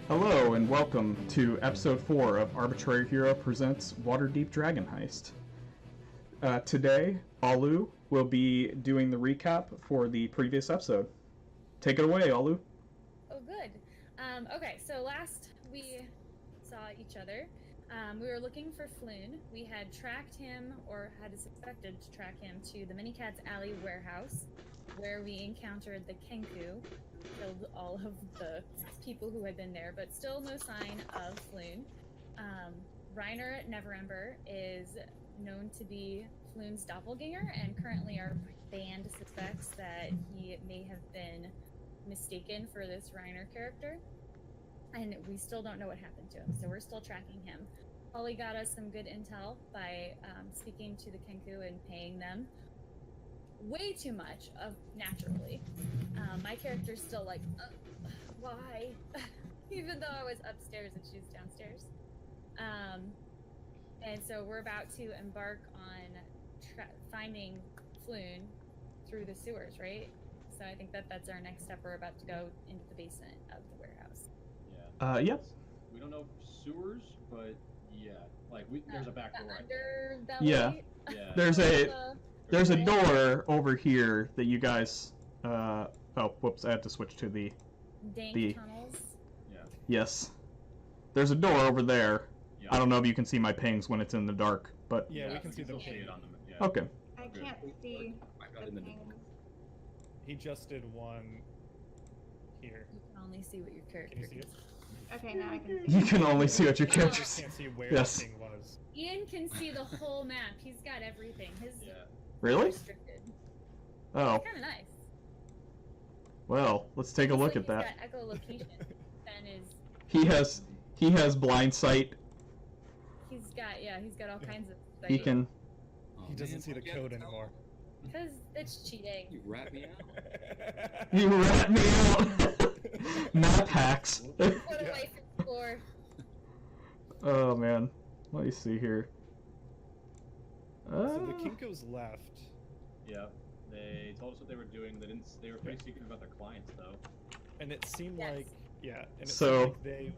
Hello and welcome to episode 4 of Arbitrary Hero presents Waterdeep Dragon Heist. Today, Alu will be doing the recap for the previous episode. Take it away, Alu. Oh, good. Okay, so last we saw each other, we were looking for Floon. We had tracked him, or had suspected to track him, to the Mini-Cat's Alley warehouse, where we encountered the Kenku, killed all of the people who had been there, but still no sign of Floon. Reiner Neverember is known to be Floon's doppelganger, and currently our band suspects that he may have been mistaken for this Reiner character, and we still don't know what happened to him, so we're still tracking him. Holly got us some good intel by speaking to the Kenku and paying them way too much naturally. My character's still like, why? Even though I was upstairs and she's downstairs. And so we're about to embark on finding Floon through the sewers, right? So I think that's our next step. We're about to go into the basement of the warehouse. Yeah. Yep. We don't know sewers, but yeah, like there's a back door. Underbelly. Yeah. Yeah. There's a door over here that you guys. Oh, whoops! I had to switch to the. Dank tunnels. Yeah. Yes. There's a door over there. Yeah. I don't know if you can see my pings when it's in the dark, but. Yeah, we can see the see it on them. Yeah. Okay. I can't see Got the in the pings. He just did one here. You can only see what your character Can you see it? Okay, now I can see. You can only see what your I character just can't see where Yes. the thing was. Ian can see the whole map. He's got everything. His Yeah. Really? restricted. Oh, Kind of nice. well, let's take a look at He's that. got echolocation. Ben is. He has blind sight. He's got all kinds of. He can. He doesn't see the code anymore. Because it's cheating. You rat me out. You rat me out. Map hacks. What a life explore. Oh man, let me see here. So the Kinko's left. Yeah. They told us what they were doing. They were pretty secret about their clients, though. And it seemed Yes. like, yeah, and it So- seemed like they,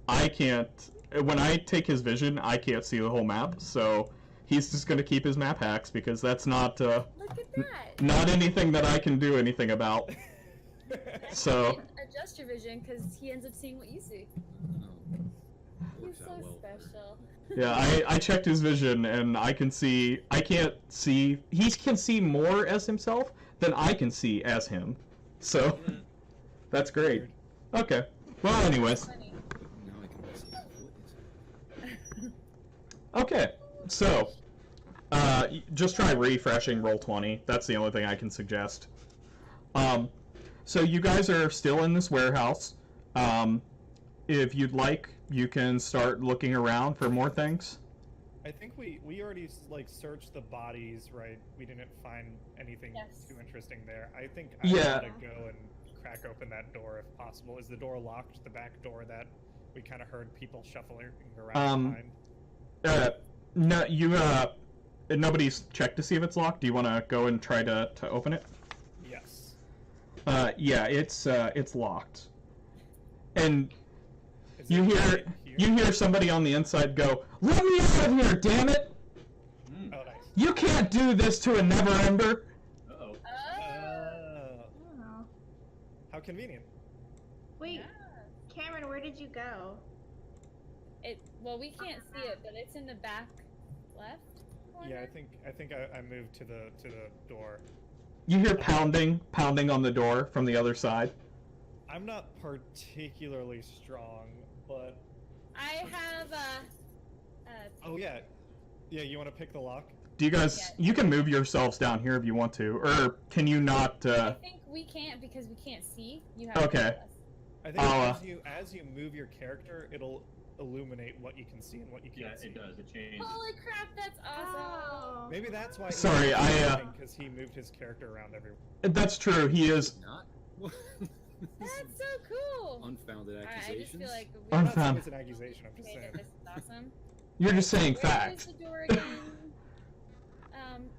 I can't. When I take his vision, I can't see the whole map. So he's just gonna keep his map hacks because that's not Look at that. not anything that I can do anything about. So- You can adjust your vision because he ends up seeing what you see. He's Works so out well. special. Yeah, I checked his vision and I can't see. He can see more as himself than I can see as him. So that's great. Okay. Well, anyways. Funny. Now I can see what is. Okay. So, just try refreshing Roll20. That's the only thing I can suggest. So you guys are still in this warehouse. If you'd like, you can start looking around for more things. I think we already like searched the bodies, right? We didn't find anything Yes. too interesting there. I think I Yeah. gotta go and crack open that door if possible. Is the door locked? The back door that we kind of heard people shuffling around behind. No, nobody's checked to see if it's locked. Do you want to go and try to open it? Yes. Yeah, it's locked. And Is you it hear right here? somebody on the inside go, "Let me out of here, damn it! Mm. Oh, nice. You can't do this to a Neverember." Uh-oh. Oh. Oh. How convenient. Wait, Yeah. Cameron, where did you go? Well, we can't see it, but it's in the back left corner. Yeah, I think I moved to the door. You hear pounding on the door from the other side. I'm not particularly strong, but I have oh yeah, you want to pick the lock? Do you guys? Yeah. You can move yourselves down here if you want to, or can you not? I think we can't because we can't see. You have Okay. to tell us. I think I'll, as you move your character, it'll illuminate what you can see and what you Yeah, can't see. it does. It changes. Holy crap, that's awesome. Oh. Maybe that's why. Sorry, because he moved his character around everywhere. That's true. He is. Not. That's so cool. Unfounded Alright, I just accusations. feel like I'm not saying Unfound. it's an accusation. I'm just okay, saying. that this is awesome. You're just saying Where fact. is the door again?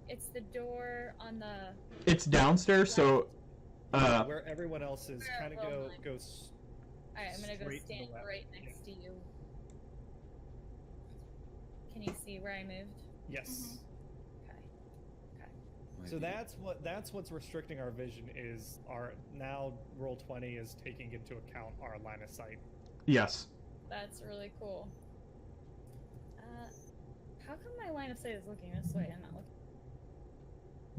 It's the door on the. It's downstairs, so Where everyone else is, Where kind of Will go Alright, I'm gonna go Straight to the stand left. right next to you. Can you see where I moved? Yes. Okay. Might So be- that's what's restricting our vision is our now roll 20 is taking into account our line of sight. Yes. That's really cool. How come my line of sight is looking this way and not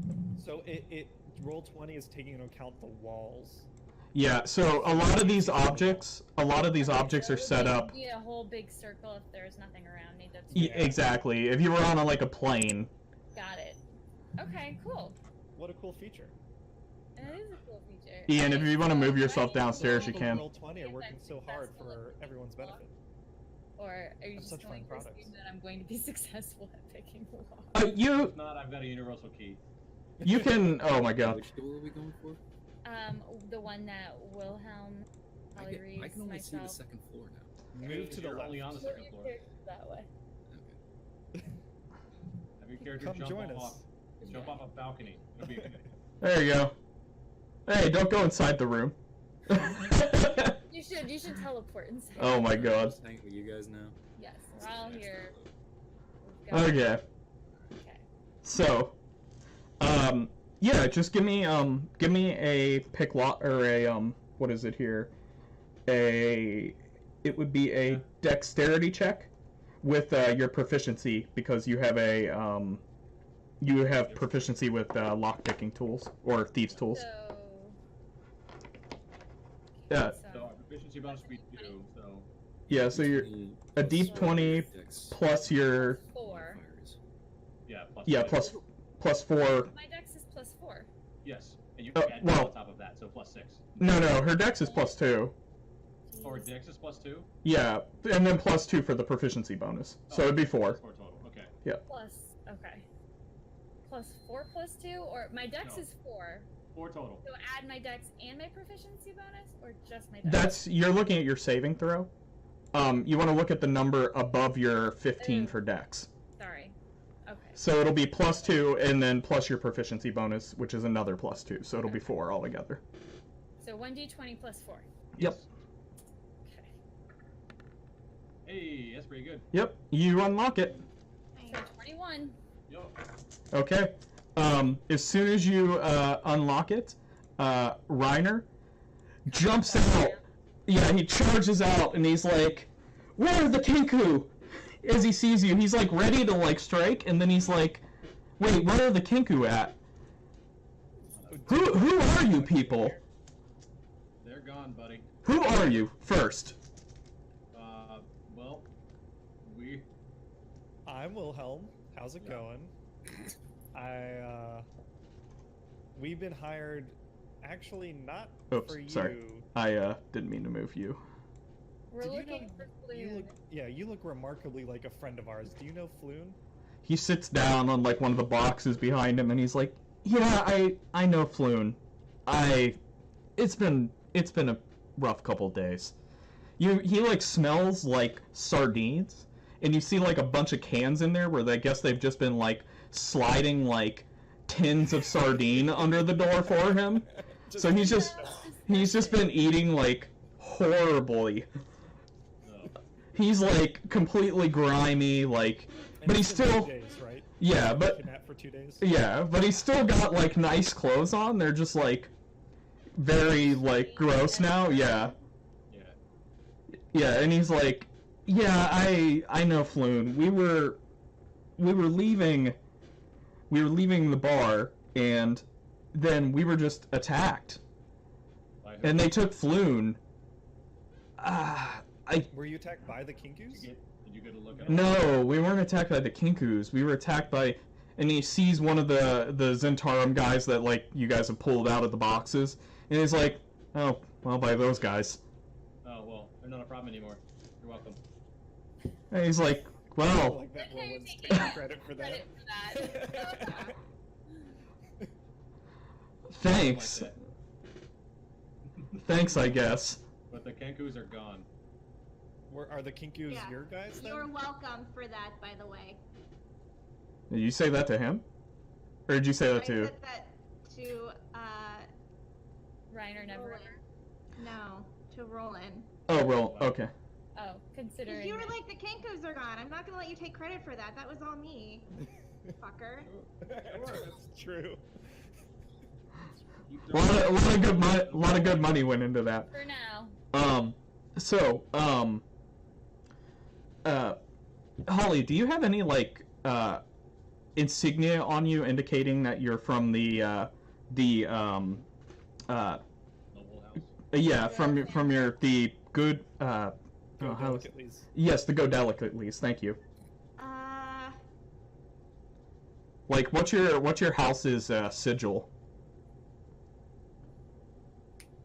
looking? So it roll 20 is taking into account the walls. Yeah, so a lot of these objects are set up. Be a whole big circle if there's nothing around me. That's Exactly. If you were on like a plane. Got it. Okay, cool. What a cool feature. It is a cool feature. Ian, if Okay, you want to so move yourself I- downstairs, you People can. Roll 20 are working so hard for everyone's benefit. Or are you That's just such going fine to products. assume that I'm going to be successful at picking the lock? If not, I've got a universal key. You can. Oh my god. Which door are we going for? The one that Wilhelm, Holly I Reese, can only see the myself. second floor now. Move to the You're left. only on the Move second your floor. characters that way. Okay. Have your character Come jump join off. us. Jump off a balcony. It'll be There you go. Hey, don't go inside the room. You should teleport inside. Oh my god. Just hang with you guys now. Yes, we're all here. We've got- Okay. Okay. So, yeah, just give me a pick lot or a what is it here? It would be a dexterity check with your proficiency because you have proficiency with lock picking tools or thieves tools. So. Yeah. So our proficiency bonus would be 2, so... Yeah, so you're a D20 Dex plus your 4. modifiers. Yeah, plus yeah five. plus 4. My dex is +4. Yes, and you Oh, can add well- on top of that, so plus 6. No, her dex is +2. Or Jeez. Dex is plus 2? Yeah, and then +2 for the proficiency bonus. So it'd be 4. 4 total, okay. Plus, okay. +4 +2, or my dex No. is 4. 4 total. So add my dex and my proficiency bonus, or just my dex? That's you're looking at your saving throw. You want to look at the number above your 15 Ooh. for dex. Sorry. Okay. So it'll be +2 and then plus your proficiency bonus, which is another +2. So it'll be 4 altogether. So 1d20 +4. Yep. Okay. Hey, that's pretty good. Yep. You unlock it. So 21. Yo. Okay. As soon as you unlock it, Reiner jumps out. Yeah, he charges out and he's like, "Where are the Kinku?" As he sees you, he's like ready to like strike, and then he's like, "Wait, where are the Kinku at? Who are you people? They're gone, buddy. Who are you first?" Well, we... I'm Wilhelm. How's it Yeah. going? We've been hired, actually not Oops, for you. sorry. I didn't mean to move you. We're Did you looking know- for You Floon. look, yeah, you look remarkably like a friend of ours. Do you know Floon? He sits down on like one of the boxes behind him, and he's like, "Yeah, I know Floon. It's been a rough couple days. He like smells like sardines, and you see like a bunch of cans in there where I guess they've just been like sliding like tins of sardine under the door for him. So he's just been eating like horribly. He's like completely grimy, like, And but he's it's been still 2 days, right? yeah, but Kidnapped for 2 days. yeah, but he's still got like nice clothes on. They're just like very like gross now. Yeah. Yeah. Yeah, and he's like, "Yeah, I know Floon. We were leaving the bar, and then we were just attacked, By who? and they took Floon. Were you attacked by the Kinkus? Did you get a look at No, we weren't attacked by the Kinkus. We were attacked by, and he sees one of the Zentarum guys that like you guys have pulled out of the boxes, and he's like, "Oh, well, by those guys." Oh, well, they're not a problem anymore. You're welcome. And he's like, I "Well, like that Okay, Roland's taking taking credit for that. Credit for that. thanks, Like thanks, I guess." But the Kenkus are gone. Are the Kinkus Yeah. your guys then? You're welcome for that, by the way. Did you say that to him, or did you say that I to? said that to, Reiner never. No. to roll in. Oh, roll. Okay. Oh, considering. You were like, the Kenkos are gone. I'm not gonna let you take credit for that. That was all me. Fucker. That's true. A lot of good money went into that. For now. Holly, do you have any like insignia on you indicating that you're from the Noble house. yeah, from the good Go how is- delicately. yes, the Go Delicately's, thank you. Like what's your house's sigil?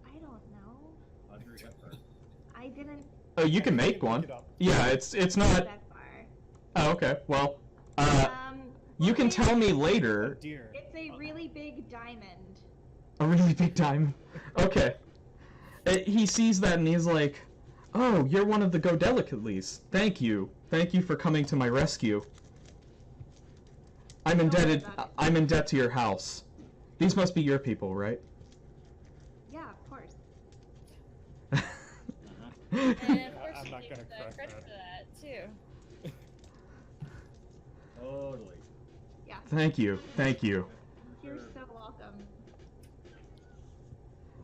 I don't know. Audrey Hepburn. I didn't Oh, you can make Look one. it up. Yeah, it's go not. that far. Oh, okay. Well, you well, can tell me Oh, later. dear. It's a really big diamond. A really big diamond. Okay. He sees that and he's like, "Oh, you're one of the Go Delicately's. Thank you. Thank you for coming to my rescue. I'm indebted. about it. I'm in debt to your house. These must be your people, right?" Yeah, of course. And of course, I'm she not gave gonna the correct credit that. for that too. Totally. Yeah. Thank you. Thank you. You're so welcome.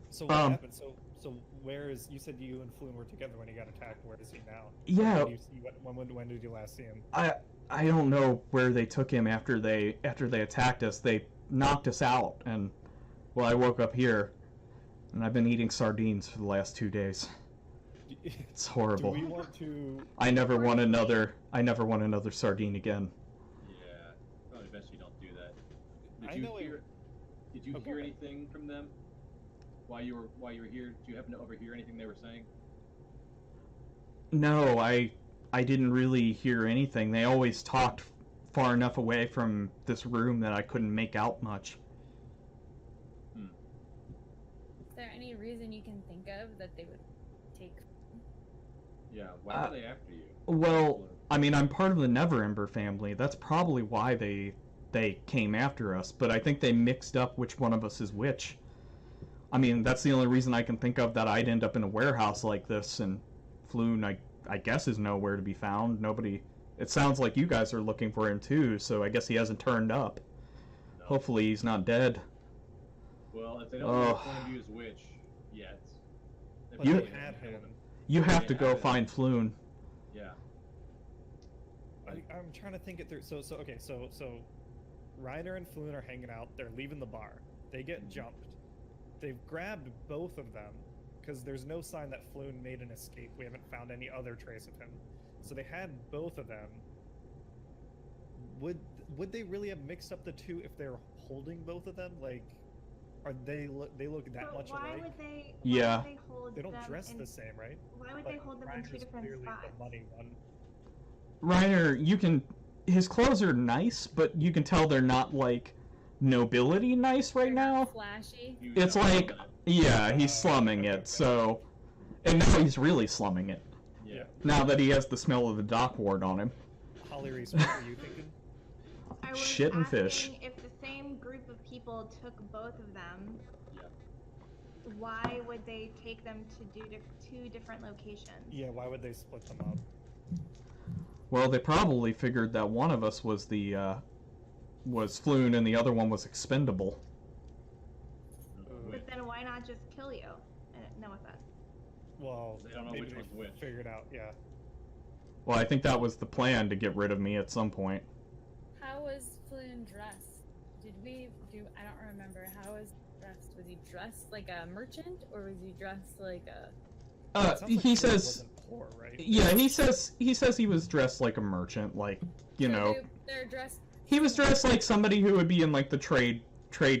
So what Um, happened? So where is? You said you and Floon were together when he got attacked. Where is he now? Yeah. When did you last see him? I don't know where they took him after they attacked us. They knocked us out, and well, I woke up here, and I've been eating sardines for the last 2 days. It's Do horrible. we want to? I never want another sardine again. Yeah. Probably best you don't do that. I Did know you Oh, go hear ahead. anything from them? While you were here, do you happen to overhear anything they were saying? No, I didn't really hear anything. They always talked far enough away from this room that I couldn't make out much. Is there any reason you can think of that they would take? Yeah. Why were they after you? Well, I mean, I'm part of the Neverember family. That's probably why they came after us, but I think they mixed up which one of us is which. I mean, that's the only reason I can think of that I'd end up in a warehouse like this, and Floon, I guess, is nowhere to be found. Nobody... It sounds like you guys are looking for him too, so I guess he hasn't turned up. No. Hopefully he's not dead. Well, if they don't know which one of you is which yet, they But You- probably they had haven't him. killed You have to Yeah, go I- find Floon. Yeah. I'm trying to think it through. So Ryder and Floon are hanging out. They're leaving the bar. They get jumped. They've grabbed both of them because there's no sign that Floon made an escape. We haven't found any other trace of him. So they had both of them. Would they really have mixed up the two if they're holding both of them? Like, are they look that But much why alike? would they? Yeah. Why would they hold They don't them dress in, the same, right? Why would they hold them in two Ryder's different clearly spots? the money one. Reiner, his clothes are nice, but you can tell they're not, like, nobility nice right now. Flashy. You It's know like, that. yeah, he's slumming it, so... And now he's really slumming it, Yeah. now that he has the smell of the dock ward on him. Holly Reese, what were you thinking? I was Shit and fish. asking if the same group of people took both of them, Yeah. why would they take them to two different locations? Yeah, why would they split them up? Well, they probably figured that one of us was was Floon and the other one was expendable. But then why not just kill you? No offense. Well, They don't know maybe which they one's which. figured out, yeah. Well, I think that was the plan, to get rid of me at some point. How was Floon dressed? Did we do? I don't remember. How was he dressed? Was he dressed like a merchant, or was he dressed like a? It sounds like He Floon says... wasn't poor, right? Yeah, he says he was dressed like a merchant, like, you So know... they're dressed. He was dressed like somebody who would be in, like, the trade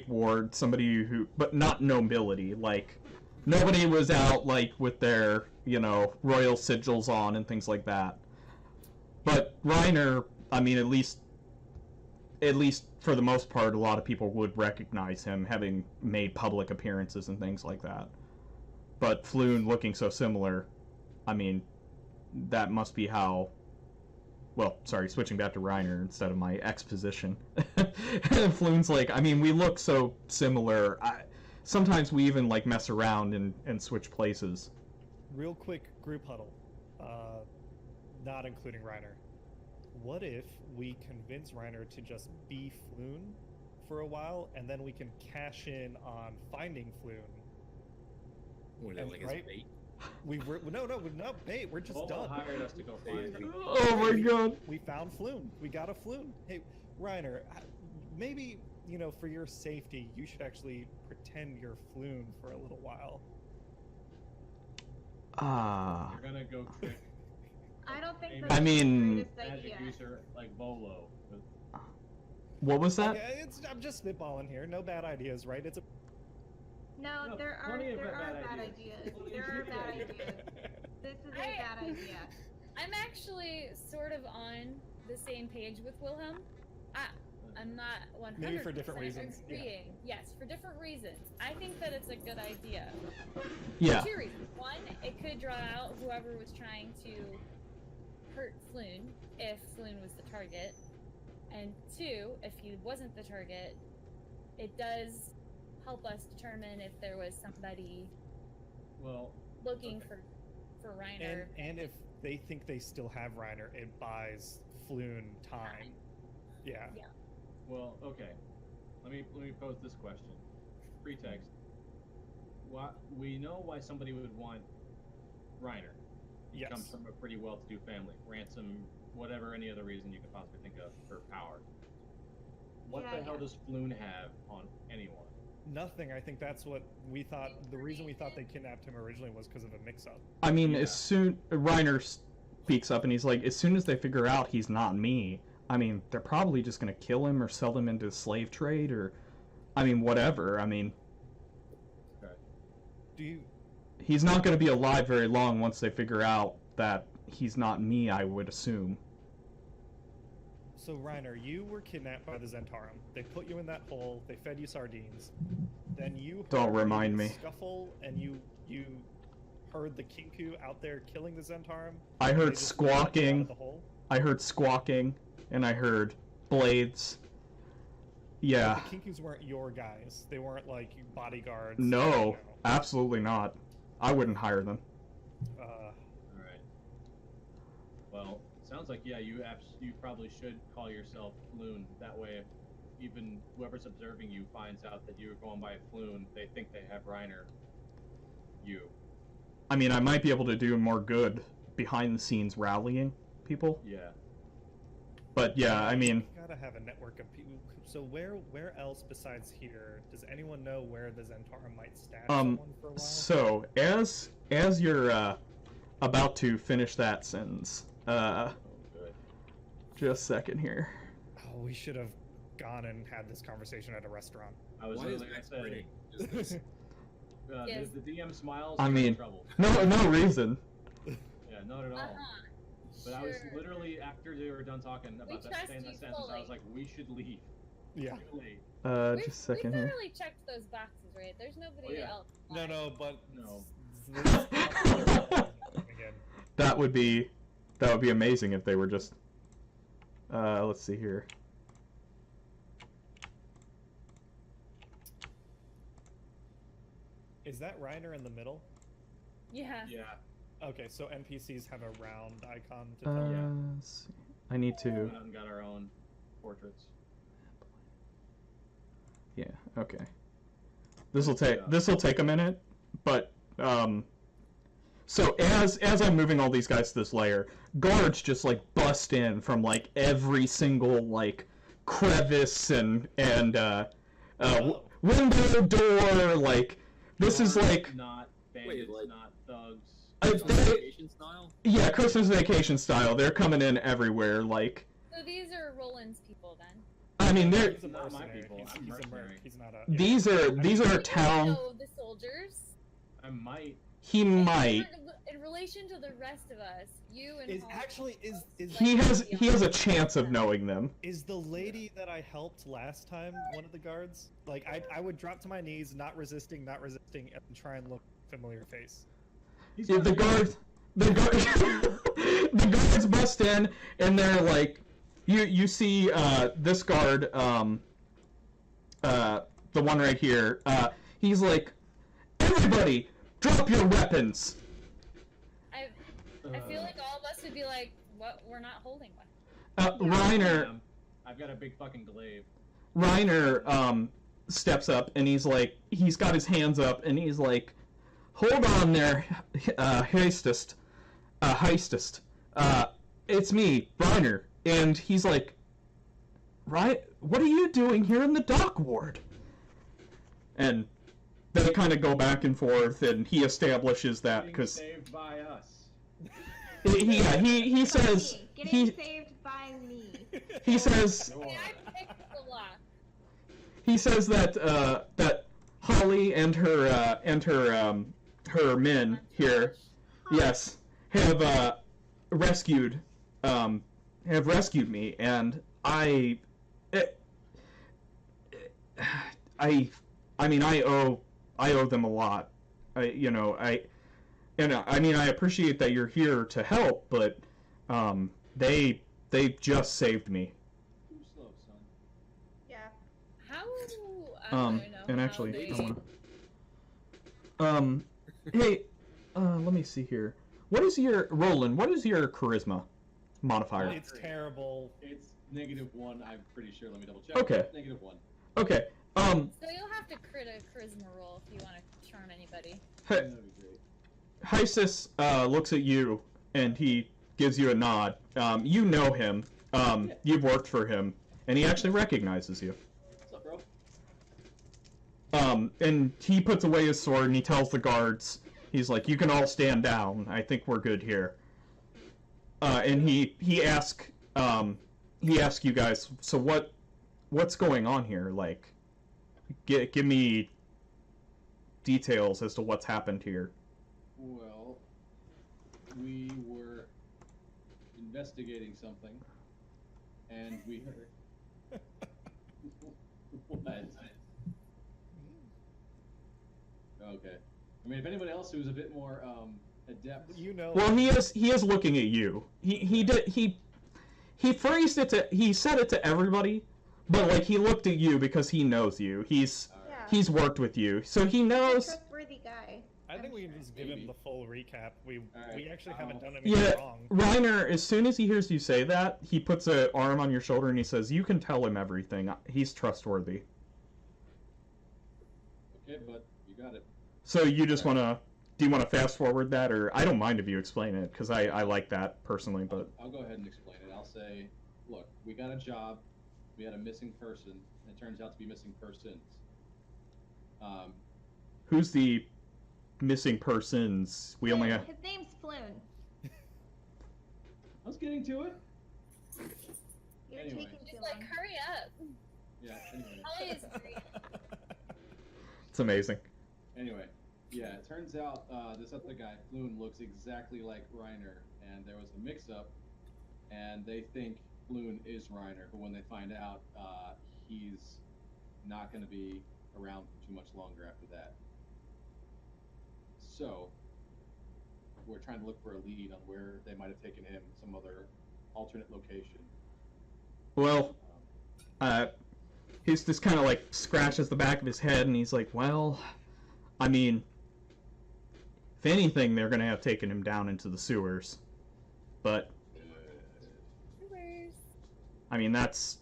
ward, somebody who... But not nobility, like... Nobody was out, like, with their, you know, royal sigils on and things like that. But Reiner, I mean, at least for the most part, a lot of people would recognize him, having made public appearances and things like that. But Floon looking so similar, I mean, that must be how... Well, sorry, switching back to Reiner instead of my exposition. Floon's like, I mean, we look so similar. Sometimes we even, like, mess around and switch places. real quick group huddle, not including Reiner. What if we convince Reiner to just be Floon for a while, and then we can cash in on finding Floon? What, And, like right? his bait? We're not bait. We're just Volvo done. hired us to go find him. Oh my god. We found Floon. We got a Floon. Hey, Reiner, maybe, for your safety, you should actually pretend you're Floon for a little while. You're gonna go trick I don't think I that's mean- the greatest magic idea. user like Bolo. what was that? Okay, I'm just spitballing here. No bad ideas, right? It's a No, No, there are plenty of bad bad ideas. ideas. There are bad ideas. This is a bad idea. I'm actually sort of on the same page with Wilhelm. I'm not 100% Maybe for different reasons, yeah. agreeing. Yes, for different reasons. I think that it's a good idea. Yeah. For two reasons. One, it could draw out whoever was trying to hurt Floon if Floon was the target. And two, if he wasn't the target, it does help us determine if there was somebody Well, looking for Reiner. and if they think they still have Reiner, it buys Floon time. Yeah. Yeah. well, okay. Let me pose this question. Pretext. We know why somebody would want Reiner. He Yes. comes from a pretty well-to-do family. Ransom, whatever, any other reason you could possibly think of for power. What Yeah, the hell yeah. does Floon have on anyone? Nothing. I think that's what we thought. The reason we thought they kidnapped him originally was because of a mix-up. I mean, Yeah. as soon Reiner speaks up and he's like, as soon as they figure out he's not me, I mean, they're probably just gonna kill him or sell him into slave trade or, I mean, whatever. I mean, Do you? he's not gonna be alive very long once they figure out that he's not me, I would assume. So Reiner, you were kidnapped by the Zentarum. They put you in that hole. They fed you sardines. Then you Don't heard remind the me. scuffle, and you heard the Kinku out there killing the Zentarum. I and they heard just let you out of squawking, the hole. I heard squawking, and I heard blades. Yeah. But the Kinkus weren't your guys. They weren't like bodyguards. No, absolutely not. I wouldn't hire them. All right. Well, sounds like you probably should call yourself Floon. That way, if even whoever's observing you finds out that you're going by Floon, they think they have Reiner. You. I mean, I might be able to do more good behind the scenes rallying people. Yeah. But yeah, I mean, You gotta have a network of people. So where else besides here does anyone know where the Zentarum might stash someone for a while? so as you're about to finish that sentence, Oh, good. just a second here. Oh, we should have gone and had this conversation at a restaurant. I was Why is literally Max gonna say, grinning? Is this... Yes. the DM smiles. I you're in mean- trouble. No reason. Yeah, not at all. Uh-huh. But I was Sure. literally after they were done talking about that, trust saying that you sentence, I fully. was like, we should leave. Yeah. Too late. We've- Just a second we here. thoroughly checked those boxes, right? There's nobody yeah. else. No, but No. Again. That would be amazing if they were just. Let's see here. Is that Reiner in the middle? Yeah. Yeah. Okay, so NPCs have a round icon to Uh, tell you. let's see. I need We to. went out and got our own portraits. Yeah. Okay. This will take a minute, but So as I'm moving all these guys to this layer, guards just like bust in from like every single like crevice and window door. Like this is like Not bandits, like- not thugs. Vacation style? yeah, Christmas vacation style. They're coming in everywhere. Like So these are Roland's people then. I mean, they're He's a Not my mercenary. people, He's, I'm he's a merc. mercenary. He's not a. these are You town. know the soldiers. I might. He might. In relation to the rest of us, you and Is Hall- actually is He has a chance of knowing them. Is the lady that I helped last time one of the guards? Like, I would drop to my knees, not resisting, and try and look familiar face. He's Yeah, got the a- guards, the guards bust in, and they're like, you see this guard, the one right here. He's like, everybody, drop your weapons. I feel like all of us would be like, "What? We're not holding one." Reiner, I've got a big fucking glaive. Reiner, steps up and he's got his hands up and he's like, "Hold on there, heistist, it's me, Reiner." And he's like, "Right, what are you doing here in the dock ward?" And they kind of go back and forth, and he establishes that because saved by us. he says Getting saved by me. he says he says that that Holly and her men here, yes, have rescued me, and I mean I owe them a lot. I appreciate that you're here to help, but they just saved me. Too slow, son. Yeah. How? I don't know and how actually, they- hey, let me see here. Roland? What is your charisma modifier? It's terrible. It's -1. I'm pretty sure. Let me double check. Okay. -1. Okay. So you'll have to crit a charisma roll if you want to charm anybody. That'd be great. Hysis looks at you and he gives you a nod. You know him. You've worked for him, and he actually recognizes you. What's up, bro? And he puts away his sword and he tells the guards, he's like, "You can all stand down. I think we're good here." And he asks you guys, "So what's going on here? Like, give me details as to what's happened here." Well, we were investigating something, and we heard. What? Okay. I mean, if anybody else who's a bit more adept. You know. Well, he is looking at you. He phrased it to, he said it to everybody, but like he looked at you because he knows you. He's worked with you, so he He's a knows. trustworthy guy. I think we can just give him the full recap. We actually haven't done anything Yeah, wrong. Reiner, as soon as he hears you say that, he puts an arm on your shoulder and he says, "You can tell him everything. He's trustworthy." Okay, but you got it. So you just want to... Do you want to fast forward that, or I don't mind if you explain it, because I like that personally, but... I'll go ahead and explain it. I'll say, look, we got a job. We had a missing person. And it turns out to be missing persons. Who's the missing persons? We only have... His name's Floon. I was getting to it. You're Anyway. taking too Just long. like, hurry up. Yeah, anyway. Holly is great. It's amazing. Anyway, yeah, it turns out this other guy, Floon, looks exactly like Reiner, and there was a mix-up, and they think Floon is Reiner, but when they find out, he's not going to be around for too much longer after that. So, we're trying to look for a lead on where they might have taken him, some other alternate location. Well, he's just kind of like scratches the back of his head, and he's like, "Well, I mean, if anything, they're gonna have taken him down into the sewers. But I mean, that's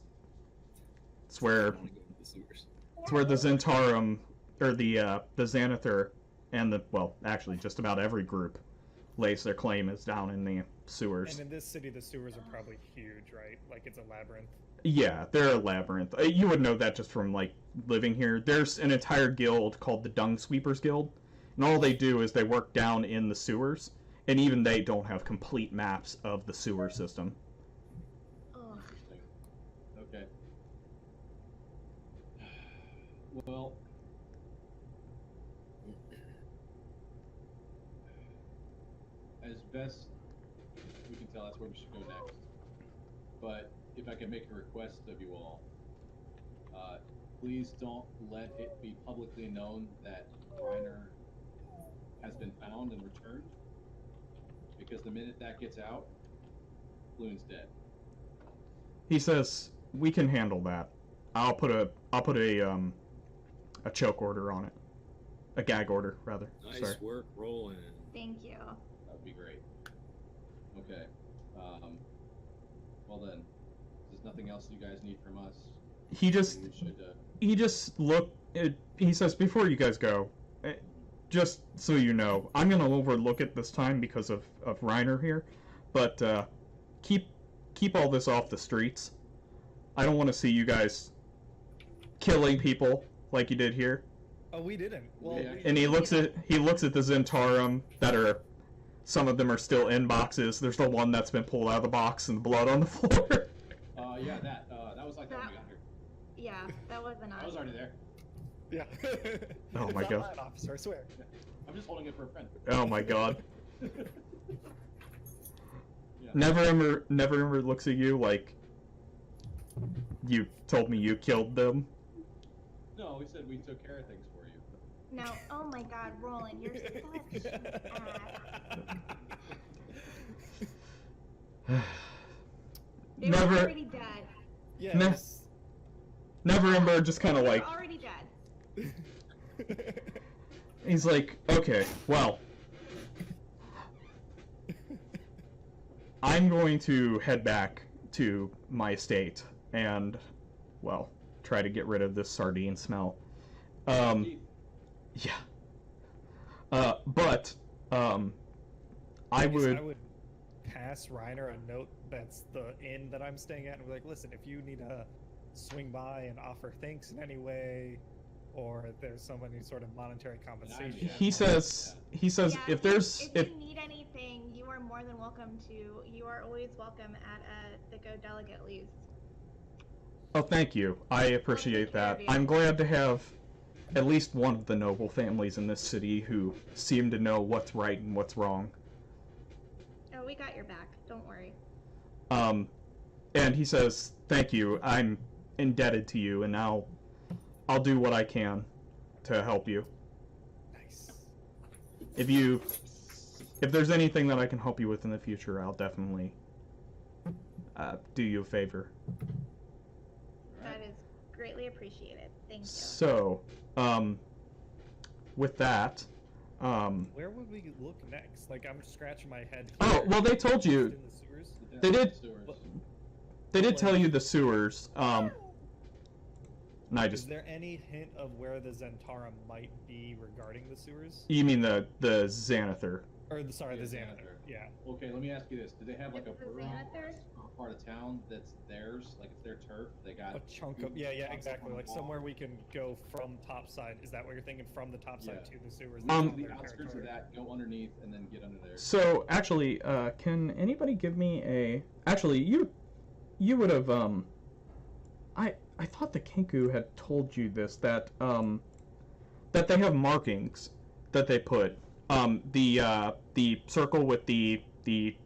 where the Zentarum, or the Xanathar, and actually just about every group lays their claim is down in the sewers. And in this city, the sewers are probably huge, right? Like it's a labyrinth. Yeah, they're a labyrinth. You would know that just from like living here. There's an entire guild called the Dung Sweepers Guild, and all they do is they work down in the sewers, and even they don't have complete maps of the sewer system. Ugh. Interesting. Okay. Well, as best we can tell, that's where we should go next. But if I can make a request of you all, please don't let it be publicly known that Reiner has been found and returned, because the minute that gets out, Floon's dead. He says, "We can handle that. I'll put a choke order on it, a gag order rather." Nice Sorry. work, Roland. Thank you. That would be great. Okay. Well then, there's nothing else you guys need from us. He just We should. he just look. He says, before you guys go, just so you know, I'm gonna overlook it this time because of Reiner here, but keep all this off the streets. I don't want to see you guys killing people like you did here. Oh, we didn't. Well, Yeah. And he looks at the Zentarum that are, some of them are still in boxes. There's the one that's been pulled out of the box and blood on the floor. Yeah, that was like that when we got here. Yeah, that wasn't I was us. already there. yeah. Oh It's my not God. mine, officer, I swear. I'm just holding it for a friend. Oh my God. Yeah. Never ever looks at you like you told me you killed them. No, we said we took care of things for you. No, oh my God, Roland, you're such an ass. They were Never already dead. Yes. Ember just kind of They like, were already dead. he's like, okay, well, I'm going to head back to my estate and, well, try to get rid of this sardine smell. Keith, Yeah. But I guess would. I would pass Reiner a note that's the inn that I'm staying at and be like, listen, if you need to swing by and offer thanks in any way, or if there's any sort of monetary compensation. He says. Yeah, If there's if you need anything, you are more than welcome to. You are always welcome at the Go Delegate leaves. Oh, thank you. I appreciate care of that. you. I'm glad to have at least one of the noble families in this city who seem to know what's right and what's wrong. Oh, we got your back. Don't worry. And he says, "Thank you. I'm indebted to you, and now I'll do what I can to help you. Nice. If there's anything that I can help you with in the future, I'll definitely do you a favor." That is greatly appreciated. Thank you. So, with that, Where would we look next? Like, I'm scratching my head. oh, here. well, they told you, In the sewers? They did- Sewers. they did tell you the sewers, and I Is just, there any hint of where the Zentarum might be regarding the sewers? you mean the Xanather. Or, sorry, Yeah, the Xanathar. Xanathar. Yeah. Okay, let me ask you this: do they have like a It's the borough Xanathar? part of town that's theirs, like it's their turf? They got A chunk of, yeah, chunks exactly. on the Like wall? somewhere we can go from topside. Is that what you're thinking? From the topside Yeah. to the sewers? Um, That's the their outskirts of territory. that, go underneath, and then get under there. So, actually, can anybody give me a... Actually, you would have, I thought the Kenku had told you this, that they have markings that they put. The circle with the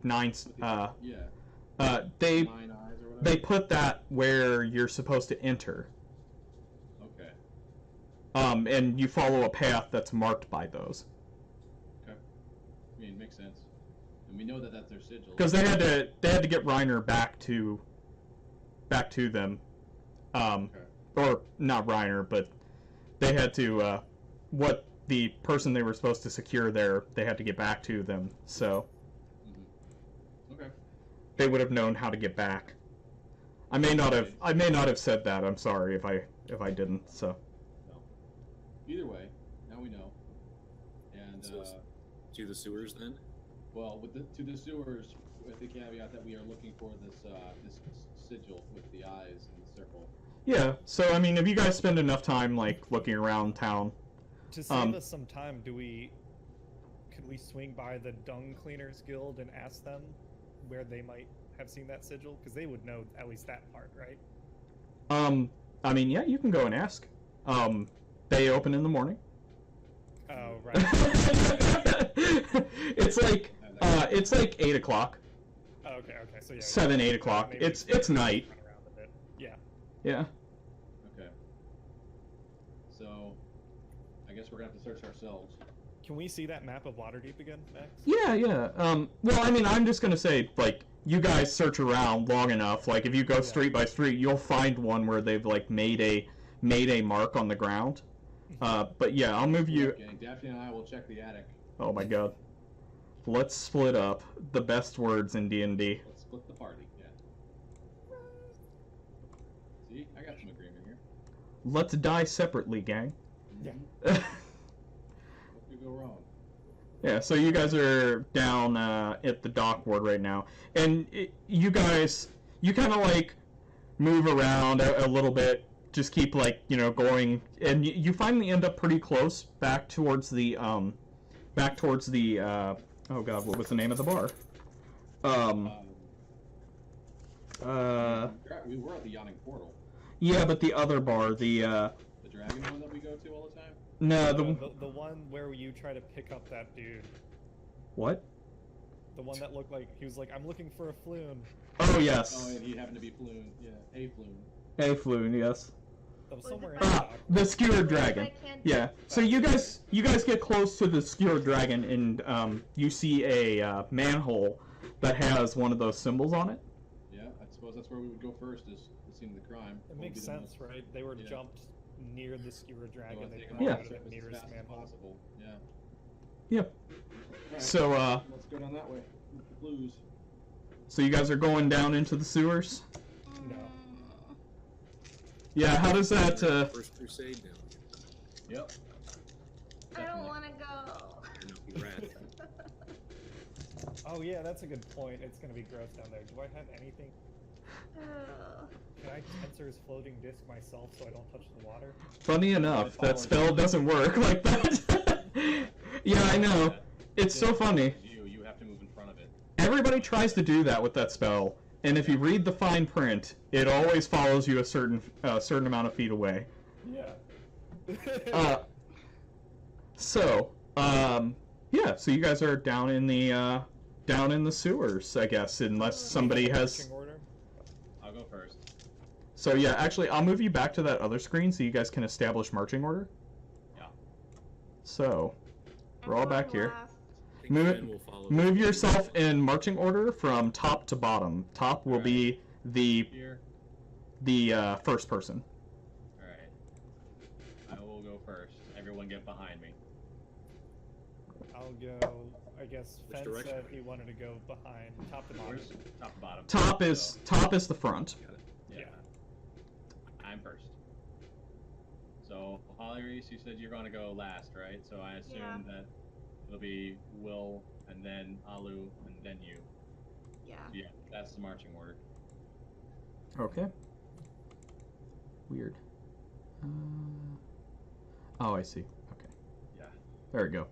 nine, Yeah, they 9 eyes or whatever. they put that where you're supposed to enter. Okay. And you follow a path that's marked by those. I mean, it makes sense. And we know that that's their sigil. Because they had to get Reiner back to them. Okay. Or not Reiner, but they had to what the person they were supposed to secure there, they had to get back to them. So Okay. they would have known how to get back. I may not have said that. I'm sorry if I didn't. So No. Either way, now we know. And So to the sewers then? well, to the sewers, with the caveat that we are looking for this sigil with the eyes and the circle. yeah. So I mean, if you guys spend enough time like looking around town, To save us some time, could we swing by the Dung Cleaners Guild and ask them where they might have seen that sigil? Because they would know at least that part, right? I mean, yeah, you can go and ask. They open in the morning. Oh, right. It's like 8 o'clock. Oh, okay. So yeah. 7, 8 o'clock. Maybe It's we can night. run around a bit. Yeah. Yeah. Okay. So, I guess we're gonna have to search ourselves. Can we see that map of Waterdeep again, Max? Yeah. Well, I mean, I'm just gonna say, like, you guys search around long enough. Like, if you go street by street, you'll find one where they've like made a mark on the ground. But yeah, I'll move you. Okay, Daphne and I will check the attic. Oh my god. Let's split up. The best words in D&D. Let's split the party. Yeah. See, I got some agreement here. Let's die separately, gang. Yeah. What could go wrong? Yeah, so you guys are down at the dock ward right now, and you guys, you kind of like move around a little bit, just keep like, you know, going, and you finally end up pretty close back towards the oh god, what was the name of the bar? We were at the yawning portal. Yeah, but the other bar, the dragon one that we go to all the time. no, The one where you try to pick up that dude. what? The one that looked like he was like, I'm looking for a floon. Oh yes, Oh, and he happened to be Floon. Yeah, a Floon. a floon, yes. That was Was it somewhere in by- the Ah, dock. the skewered dragon. I can't Yeah. So you guys get close to the skewered dragon, and you see a manhole that has one of those symbols on it. Yeah, I suppose that's where we would go first, is the scene of the crime. It What makes would be the sense, most- right? They were Yeah. jumped near the skewer We dragon. wanna They take come them Yeah. all out of as the nearest fast as manhole. possible. Yeah. Yeah. Alright, So let's go down that way. With the blues. so you guys are going down into the sewers. No. Yeah. How does that? First crusade down here. Yep. I don't Definitely. want to go. You're not be rad. Oh yeah, that's a good point. It's gonna be gross down there. Do I have anything? Ugh. Can I Tensor's floating disc myself so I don't touch the water? Funny enough, that spell doesn't work like that. Yeah, I know. It's so funny. You have to move in front of it. Everybody tries to do that with that spell, and if you read the fine print, it always follows you a certain amount of feet away. Yeah. So, yeah. So you guys are down in the sewers, I guess, unless somebody has. Marching order? I'll go first. So yeah, actually, I'll move you back to that other screen so you guys can establish marching order. Yeah. So, we're all I'm back going here. last. I think Move Finn will follow Move me. yourself in marching order from top to bottom. Top will be Here. the first person. Alright. I will go first. Everyone get behind me. I'll go. I guess Which Fen direction? said he wanted to go behind, top to bottom. Where's top to bottom? Top is the front. Got it. Yeah. I'm first. So, Holly Reese, you said you're going to go last, right? So I assume Yeah. that it'll be Will, and then Alu, and then you. Yeah. Yeah, that's the marching order. Okay. Weird. Oh, I see. Okay. Yeah. There we go.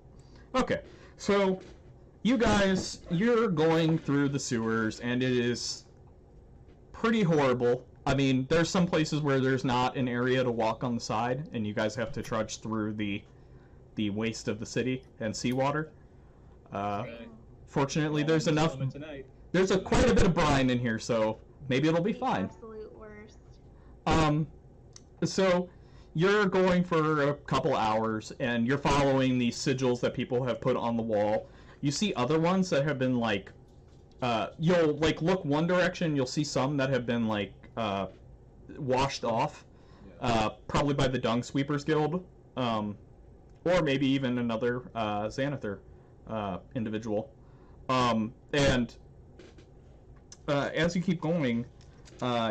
Okay, so you guys, you're going through the sewers, and it is pretty horrible. I mean, there's some places where there's not an area to walk on the side, and you guys have to trudge through the waste of the city and seawater. Okay. Fortunately, Well, there's I'm enough. swimming tonight. There's quite a bit of brine in here, so maybe it'll be The fine. absolute worst. So you're going for a couple hours, and you're following the sigils that people have put on the wall. You see other ones that have been like, you'll like look one direction, you'll see some that have been like washed off, probably by the Dung Sweepers Guild, or maybe even another Xanather individual. And as you keep going,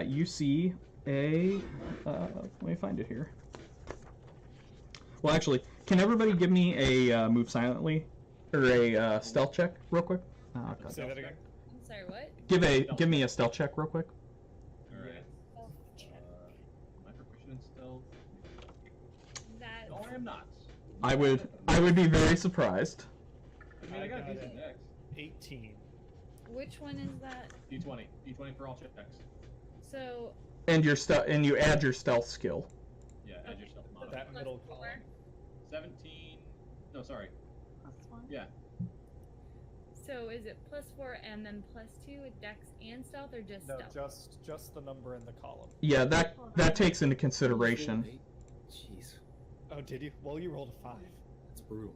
you see a let me find it here. Well, actually, can everybody give me a move silently or a stealth check real quick? Okay. Say that again. I'm sorry, what? Give me a stealth check real quick. Alright. Oh, check. Am I proficient in stealth? That. No, I am not. I would be very surprised. I mean, I got a I got decent it. dex. 18. Which one is that? D20. D20 for all checks. So. And you add your stealth skill. Yeah, add your stealth mod. That plus middle 4. column. 17. No, sorry. Plus one. Yeah. So is it +4 and then +2 with Dex and Stealth, or just No, Stealth? just the number in the column. Yeah, that takes into consideration. Jeez, Oh, did you? Well, you rolled a 5. that's brutal.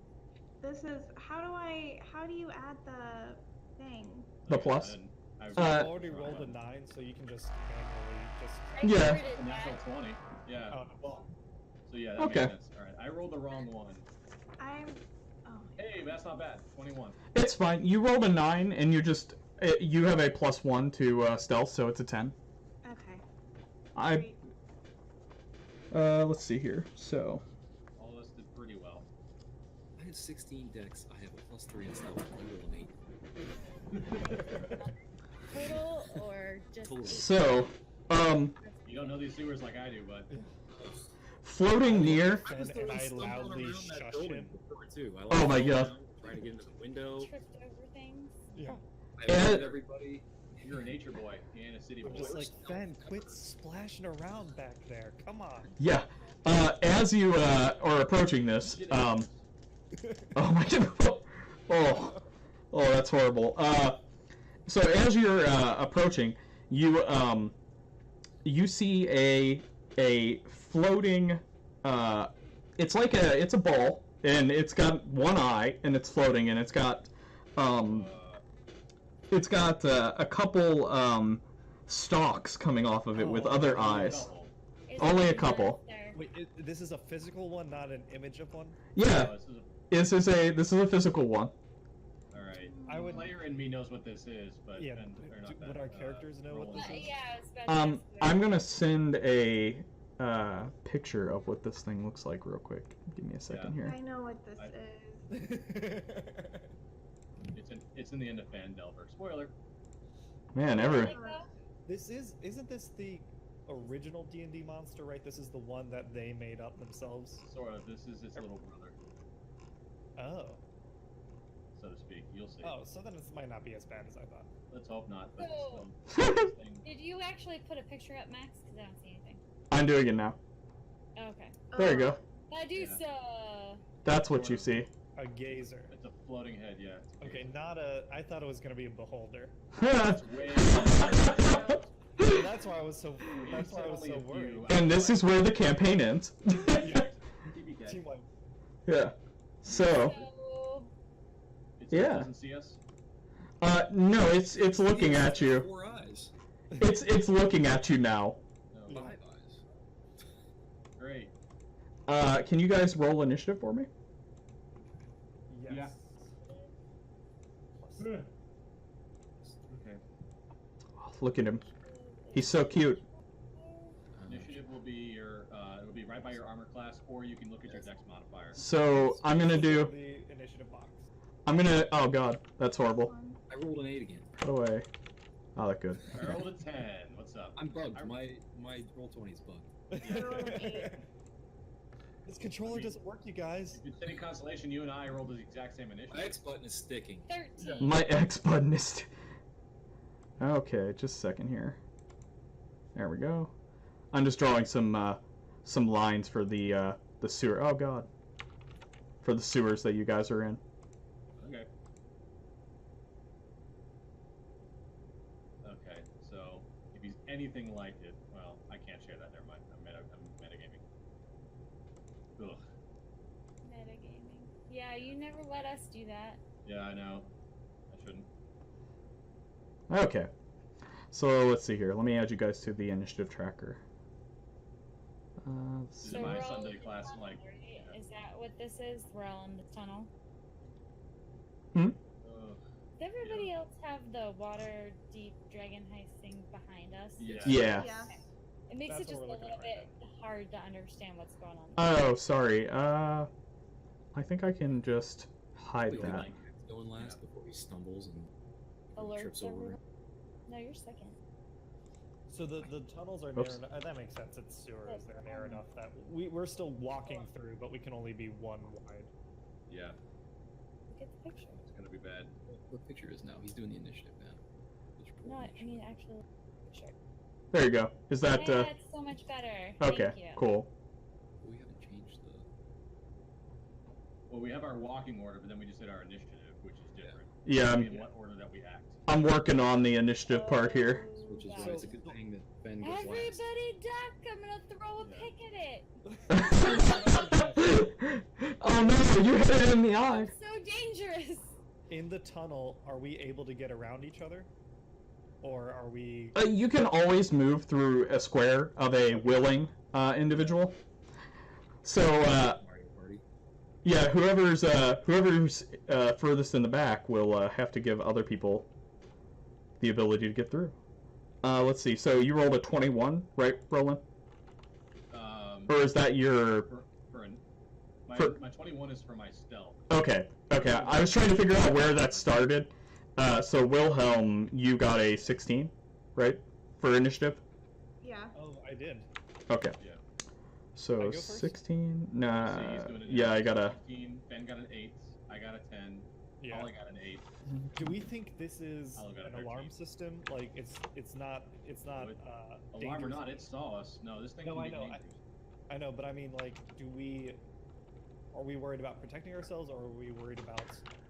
This is how do you add the thing? The plus? And So Uh, I've already rolled a 9, so you can just manually just. I Yeah. figured it a natural that. 20. Yeah. Oh, well, So yeah, that Okay. makes sense. Alright, I rolled the wrong one. I'm oh Hey, that's not bad. 21. It's fine. You rolled a 9, and you have a +1 to stealth, so it's a 10. Okay. Great. Let's see here. So, All of us did pretty well. I have 16 decks. I have a +3 in stealth. You roll an 8. Total or just Total. so, You don't know these sewers like I do, but floating near. I was the And one I stumbling loudly around that shush building him. before, too. I Oh my falling God. down, trying to get into the window. tripped over things? Yeah. I avoided everybody. you're a nature boy and a city I'm boy. just like, Ben, quit splashing around back there. Come on. Yeah. As you are approaching this, oh my God. Oh, that's horrible. So as you're approaching, you see a floating. It's a ball, and it's got one eye, and it's floating, and it's got a couple stalks coming off of it with other eyes. Is Only it a couple. there? Wait, this is a physical one, not an image of one? Yeah, This is this is a physical one. all right. I would- The player in me knows what this is, but Yeah, Ben, or not would Ben, our characters know what Roland this is? Yeah, I was about to ask I'm that. gonna send a picture of what this thing looks like real quick. Give me a second here. I know what this is. It's in the end of Fan Delver. Spoiler. Man, Isn't this the original D&D monster, right? This is the one that they made up themselves? Sort of. This is its little brother, Oh. so to speak. You'll see. Oh, so then this might not be as bad as I thought. Let's hope not. But So- still, this thing- Did you actually put a picture up, Max? Because I don't see anything. I'm doing it now. Oh, okay. There you go. Medusa! That's what you see. A gazer. It's a floating head, yeah. It's a Okay, gaze. not a... I thought it was going to be a beholder. It's way That's why I was so... That's why I was so worried. And this is where the campaign ends. TBK. Seemed like... Yeah. So, So, It Yeah. doesn't see us. no, it's looking at you. 4 eyes. It's looking at you now. No. 5 eyes. Great. Can you guys roll initiative for me? Yes. Yeah. Plus- Okay. Oh, look at him. He's so cute. Initiative will be your it'll be right by your armor class, or you can look at your dex modifier. So I'm gonna do. The initiative box. Oh God, that's horrible. I rolled an 8 again. Put away. Oh, that's good. I rolled a 10. What's up? I'm bugged. I- My roll 20 is bugged. I rolled an 8. This controller doesn't work, you guys. If it's any consolation, you and I rolled the exact same My initiative. X button is sticking. 13. My X button is. Okay, just a second here. There we go. I'm just drawing some lines for the sewer. Oh God. For the sewers that you guys are in. Okay. Okay, so if he's anything like it, well, I can't share that. Never mind. I'm metagaming. Ugh. Metagaming. Yeah, you never let us do that. Yeah, I know. I shouldn't. Okay. So let's see here. Let me add you guys to the initiative tracker. Let's Is see. it my we're all Sunday in the class, tunnel, like, right? yeah. Is that what this is? We're all in the tunnel. Ugh. Does everybody else have the water deep dragon heist thing behind us? Yeah. Yeah. Yeah. It makes That's it just a what we're little looking at right bit hard to understand what's going on. Oh, sorry. I think I can just hide Wait, that. like, going last before he stumbles and Alerts trips over. everyone? No, you're second. So the tunnels are near Oops. enough. That makes sense. It's sewers. They're near enough that we're still walking through, but we can only be one wide. Yeah, Look at the picture. it's gonna be bad. What picture is now? He's doing the initiative now. Let's roll No, I initiative. mean actually picture. There you go. Is that Yeah, it's so much better. okay? Thank you. Cool. We haven't changed the. Well, we have our walking order, but then we just did our initiative, which is different. Yeah, In what order that we act. I'm working on the initiative part here. Which is Oh, why it's a good thing that Ben goes last. everybody duck! I'm gonna throw a Yeah. pick at it. Oh no! You hit it in the eye. It's so dangerous. In the tunnel, are we able to get around each other, or are we? You can always move through a square of a willing individual. So Mario Party. Yeah, whoever's furthest in the back will have to give other people the ability to get through. Let's see. So you rolled a 21, right, Roland? Or is that your? My 21 is for my stealth. Okay. I was trying to figure out where that started. So Wilhelm, you got a 16, right, for initiative? Yeah. Oh, I did. Okay. Yeah. So I go first? 16. Nah. So he's doing it Yeah, now. I got a. 15, Ben got an 8. I got a 10. Yeah. Holly got an 8. Do we think this is I'll go an 13. alarm system? Like it's not Alarm or dangerous? not, it saw us. No, this thing No, can I be know. dangerous. I know, but I mean, like, are we worried about protecting ourselves, or are we worried about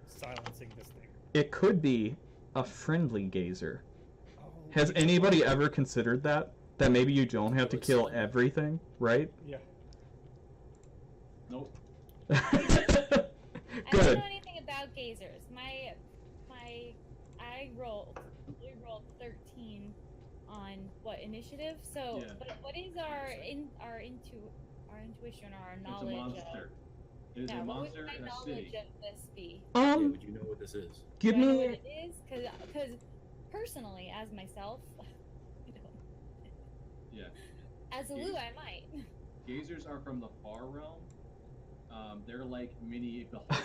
silencing this thing? It could be a friendly gazer. Oh, Has you know anybody what? ever considered that? That maybe you don't have to kill everything, right? Yeah. Nope. I don't Good. know anything about gazers. We rolled 13 on what initiative? So, Yeah. but what is our intuition or our It's a knowledge monster. It is of? a What would monster my in a knowledge city. of this be? Yeah, would you know what this is? Give Do I know me. what it is? Because personally, as myself, I don't. Yeah. As a Lou, I might. Gazers are from the far realm. They're like mini beholders.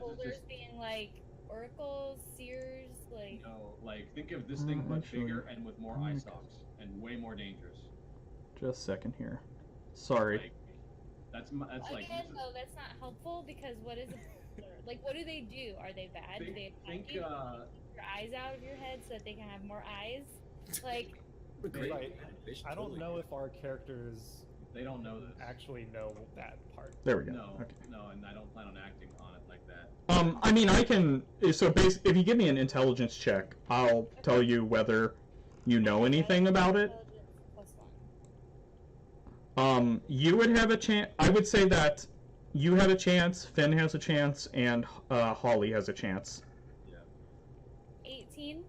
Holders being like oracles, seers, like. Like think of this thing but Actually, bigger and with more eye stalks and way more dangerous. Just a second here. Sorry. Like, that's like. Again, though, that's not helpful because what is like? What do they do? Are they bad? Do they attack you? Take your eyes out of your head so that they can have more eyes? Like. Great. Right. They should I don't totally know do if our characters They don't know this. actually know that part. There we go. No, Okay. no, and I don't plan on acting on it like that. I mean, I can. So, if you give me an intelligence check, I'll tell you whether you know anything about it. You would have a chance. I would say that you have a chance, Finn has a chance, and Holly has a chance. 18.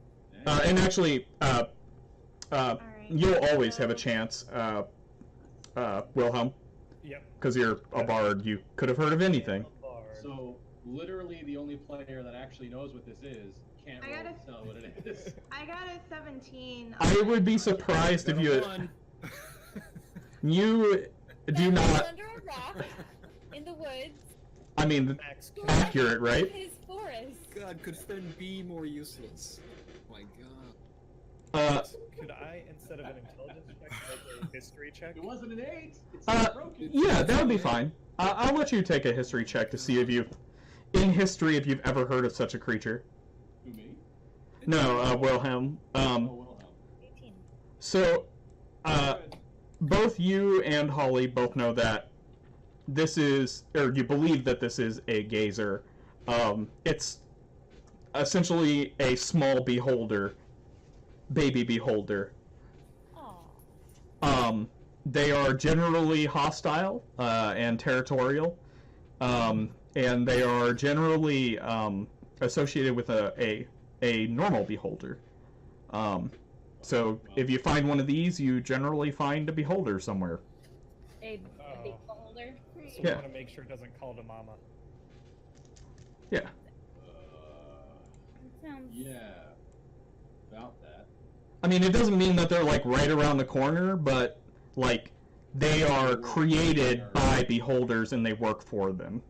And actually, Alright. you'll always have a chance, Wilhelm, Yep. because you're a bard. You could have heard of anything. So literally, the only player that actually knows what this is can't I roll gotta- to tell what it is. I got a 17. I would be surprised if you do Ben was not. under a rock in the woods. I mean, Max, accurate, right? His forest. God, could Finn be more useless? My God. could I, instead of an intelligence check, make a history check? It wasn't an 8. It's Uh, broken. Yeah, that would be fine. I'll let you take a history check to see if you've ever heard of such a creature. Who, me? No, Wilhelm. Oh, Wilhelm. 18. So, Good. both you and Holly both know that this is, or you believe that this is a gazer. It's essentially a small beholder, baby beholder. Aw. They are generally hostile and territorial, and they are generally associated with a normal beholder. So if you find one of these, you generally find a beholder somewhere. A Oh. big beholder. So Yeah. we want to make sure it doesn't call to mama. Yeah. That sounds. Yeah. About that. I mean, it doesn't mean that they're like right around the corner, but like they are created by beholders and they work for them.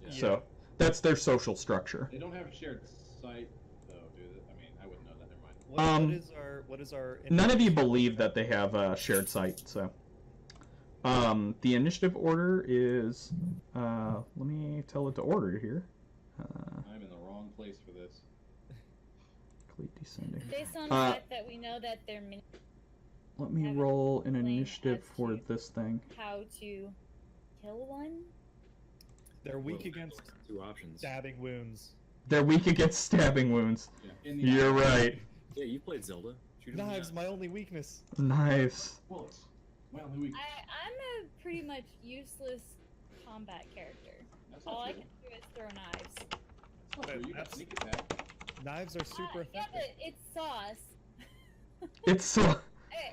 Yeah. So that's their social structure. They don't have a shared site, though, do they? I mean, I wouldn't know that. Never mind. What is our None of you believe that they have a shared site, so. The initiative order is, let me tell it to order here. I'm in the wrong place for this. Complete descending. Based on the fact that we know that they're mini. Let me Haven't roll an explained initiative as for to- this thing. How to kill one? They're weak Well, against two options. stabbing wounds. They're weak against stabbing wounds. Yeah. In the You're eye. right. Yeah, you played Zelda. Shoot him in the Knives, eye. my only weakness. Nice. Bullets. My only weak. I'm a pretty much useless combat character. That's All not I true. can do is throw knives. That's not true. You got That's- sneak attack. Knives are super Yeah, effective. but it's sauce. It's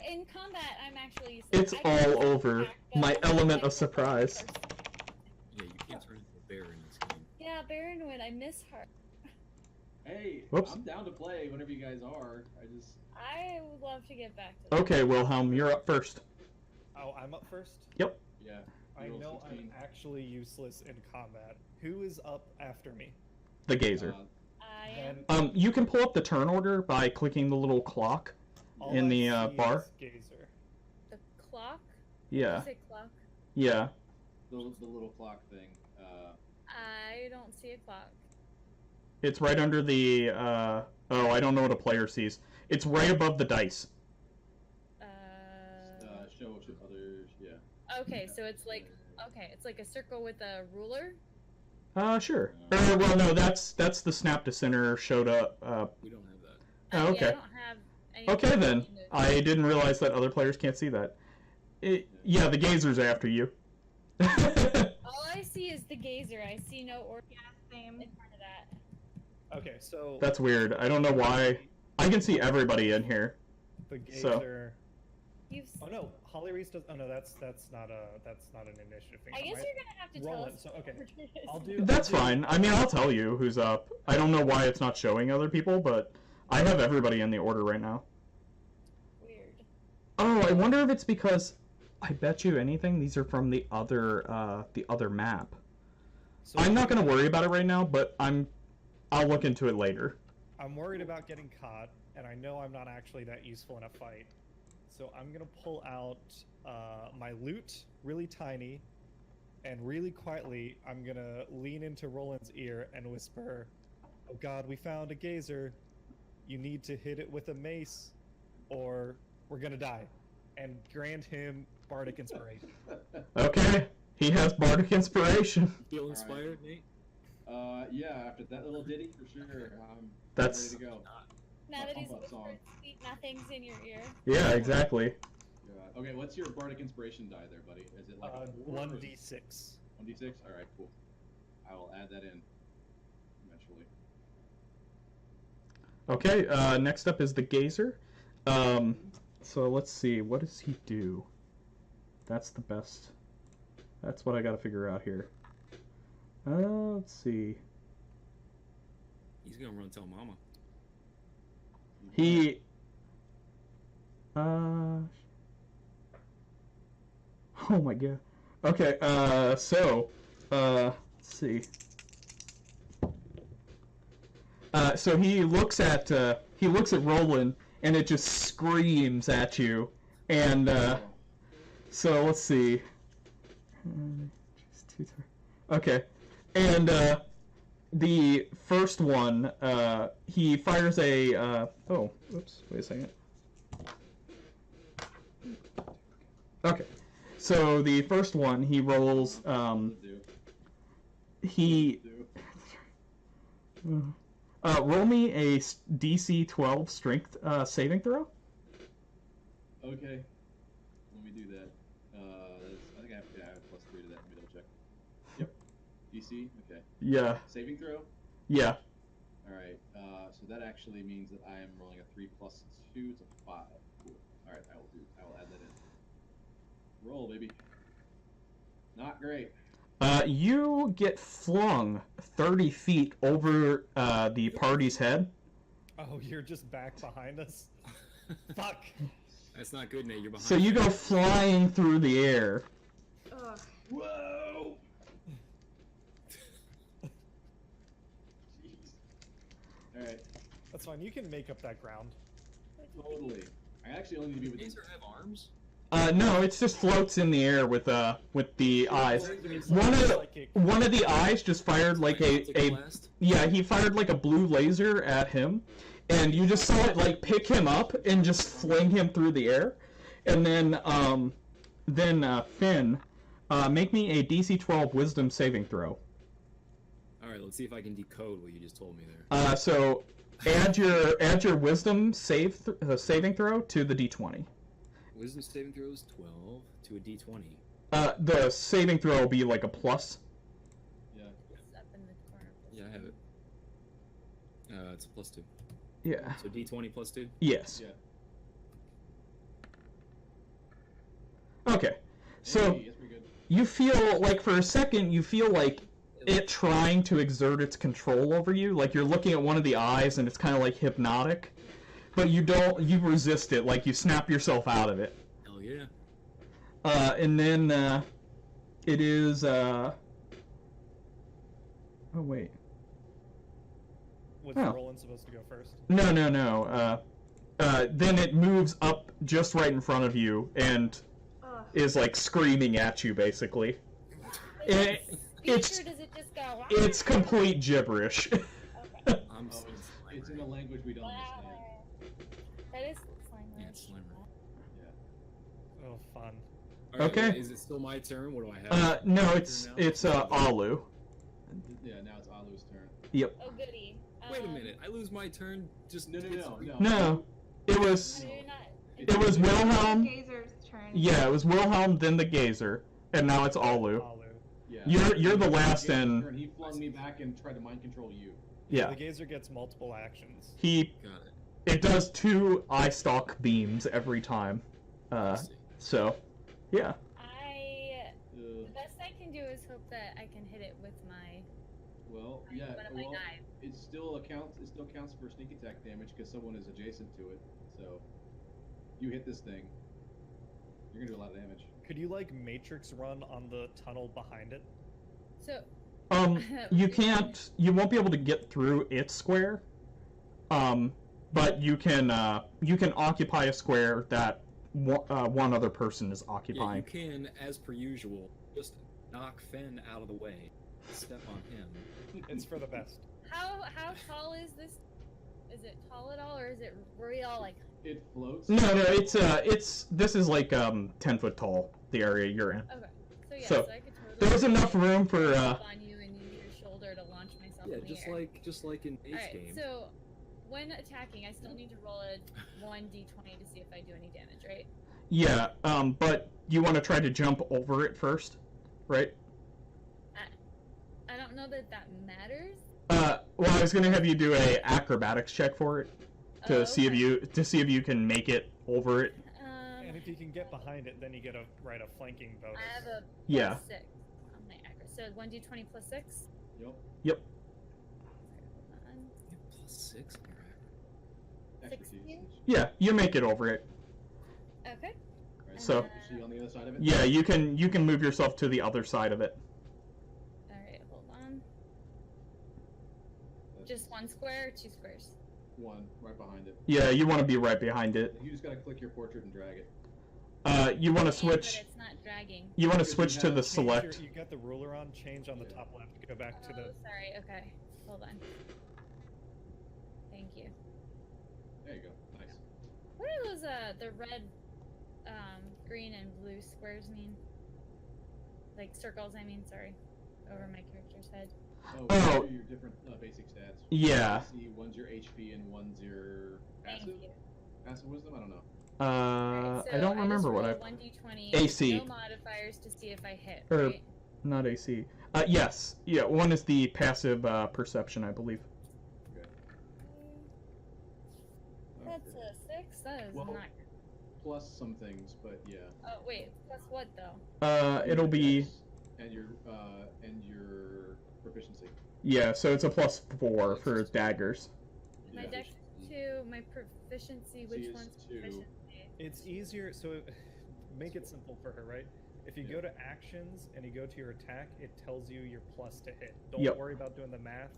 In combat, I'm actually useless. it's I can all over. attack them My element like of surprise. person. Baron when I miss her. Hey, Whoops. I'm down to play whenever you guys are. I would love to get back to that. Okay, Wilhelm, you're up first. Oh, I'm up first? Yeah. I roll know 16. I'm actually useless in combat. Who is up after me? The Gazer. I am. And You can pull up the turn order by clicking the little clock. all in I the, see bar? is Gazer. The clock? Yeah. You say clock? Yeah. The little clock thing. I don't see a clock. It's right under the, oh, I don't know what a player sees. It's right above the dice. Show others. Yeah. Okay, so it's like a circle with a ruler. Sure. Well, no, that's the snap to center showed up. We don't have that. Oh, Yeah, okay. I don't have any Okay, then. in the- I didn't realize that other players can't see that. Yeah, the Gazer's after you. All I see is the Gazer. I see no order Yeah, same. in front of that. Okay, so That's weird. I don't know why. I can see everybody in here. the so- Gazer. You've. Oh no, Holly Reese does. Oh no, that's not an initiative thing. I guess Am you're gonna have to tell Roland, us. so, okay. what order it is. I'll do. That's I'll do- fine. I mean, I'll tell you who's up. I don't know why it's not showing other people, but I have everybody in the order right now. Weird. Oh, I wonder if it's because I bet you anything these are from the other map. So I'm not gonna worry about it right now, but I'll look into it later. I'm worried about getting caught, and I know I'm not actually that useful in a fight. So I'm gonna pull out my loot, really tiny, and really quietly, I'm gonna lean into Roland's ear and whisper, "Oh God, we found a Gazer. You need to hit it with a mace, or we're gonna die." And grant him bardic inspiration. Okay, he has bardic inspiration. Feel inspired, Nate? Yeah. After that little ditty, for sure. I'm That's- ready to go. Now My that he's pump-up whispered song. sweet nothings in your ear. Yeah, exactly. Yeah. Okay, what's your bardic inspiration die there, buddy? Is it like a 1d6. 1d6? All right, cool. I will add that in eventually. Okay, next up is the Gazer. So let's see, what does he do? That's the best. That's what I gotta figure out here. Let's see. He's gonna run and tell Mama. He. Oh my god. Okay, let's see. So he looks at Roland, and it just screams at you, and so let's see. Okay, and the first one, he fires a. Oh, oops! Wait a second. Okay, so the first one, he rolls. He. Roll me a DC 12 strength saving throw. Okay. Let me do that. I think I have +3 to that. Let me double check. Yep. DC. Okay. Yeah. Saving throw. Yeah. All right. So that actually means that I am rolling a 3 + 2. It's a 5. Cool. All right. I will add that in. Roll, baby. Not great. You get flung 30 feet over the party's head. Oh, you're just back behind us? Fuck! That's not good, Nate. You're behind. So you go flying through the air. Ugh. Whoa! Jeez. All right. That's fine, you can make up that ground. Totally. I actually only need to be within. Gazer have arms? No, it just floats in the air with the eyes. One of the eyes just fired like a blast? yeah, he fired like a blue laser at him, and you just saw it like pick him up and just fling him through the air, and then Finn, make me a DC 12 Wisdom saving throw. All right, let's see if I can decode what you just told me there. So add your Wisdom saving throw to the D20. Wisdom saving throw is 12 to a D20. The saving throw will be like a plus. Yeah. It's up in the corner. Yeah, I have it. It's a +2. Yeah. So D20 +2. Yes. Yeah. Okay. So Hey, that's pretty good. you feel like for a second you feel like it trying to exert its control over you. Like you're looking at one of the eyes and it's kind of like hypnotic, but you resist it. Like you snap yourself out of it. Hell yeah. And then it is. Oh wait. Was Oh. Roland supposed to go first? No. Then it moves up just right in front of you and Ugh. is like screaming at you, basically. It's Does it just go? it's complete gibberish. Okay. I'm Oh, so it's in a language we don't understand. That is slang Yeah, language. Slimer. Oh, fun. Alright, Okay. Is it still my turn? What do I have? No, it's Alu. Yeah, now it's Alu's turn. Yep. Oh goody. Wait a minute. I lose my turn. Just No. No, it How was do you not? it was Wilhelm. Gazer's turn. Yeah, it was Wilhelm, then the Gazer, and now it's Alu. Alu. Yeah. You're the last Gator's in. turn, he flung me back and tried to mind control you. Yeah, The Gazer gets multiple actions. Got it. it does 2 eye stalk beams every time. I see. So, yeah. The best I can do is hope that I can hit it with my Well, yeah. one of my Well, knives. it still counts for sneak attack damage because someone is adjacent to it. So, you hit this thing, you're gonna do a lot of damage. Could you like Matrix run on the tunnel behind it? So You can't. You won't be able to get through its square. But you can occupy a square that one other person is Yeah, you occupying. can, as per usual, just knock Fen out of the way. Step on him. It's for the best. how tall is this? Is it tall at all, or is it? Were we all like? It floats. No, it's this is like 10 foot tall. The area you're in. Okay. So yeah, So, so I could totally. There's enough room for. jump on you and use your shoulder to launch myself Yeah, in the just air. like in Ace Alright, game. so when attacking, I still need to roll a 1d20 to see if I do any damage, right? Yeah. But you want to try to jump over it first, right? I don't know that matters. Well, I was gonna have you do a acrobatics check for it to Oh, see okay. if you can make it over it. And if you can get behind it, then you get a flanking bonus. I have a Yeah. +6 on my acro. So 1d20 plus 6. Yep. Hold on. You have +6 on your average. Expertise. 16? Yeah, you make it over it. Okay. Right, So- is she on the other side of it? Yeah, you can move yourself to the other side of it. All right. Hold on. Just one square or 2 squares? One right behind it. Yeah, you want to be right behind it. You just gotta click your portrait and drag it. You want to Yeah, switch. but it's not dragging. You want to Because switch you to have- the change select. You got the ruler on. Change on the Yeah. top left. Go back to Oh, the. sorry. Okay. Hold on. Thank you. There you go. Nice. What are those? The red, green, and blue squares mean? Like circles. I mean, sorry. Over my character's head. Oh, Oh. these are your different basic stats. Yeah. See, one's your HP and one's your Thank passive. you. Passive wisdom. I don't know. Alright, I don't remember what I. 1d20. AC. No modifiers to see if I hit. Or- Right? Not AC. Yes. Yeah, one is the passive perception, I believe. That's Okay. a 6. That is Well- not. Plus some things, but yeah. Oh wait. Plus what though? It'll be. Dex and your proficiency. Yeah, so it's a +4 for daggers. My Yeah. dex is 2. My proficiency. Which is one's 2. proficiency? It's easier. So make it simple for her, right? If you Yeah. go to actions and you go to your attack, it tells you your plus to hit. Don't Yep. worry about doing the math.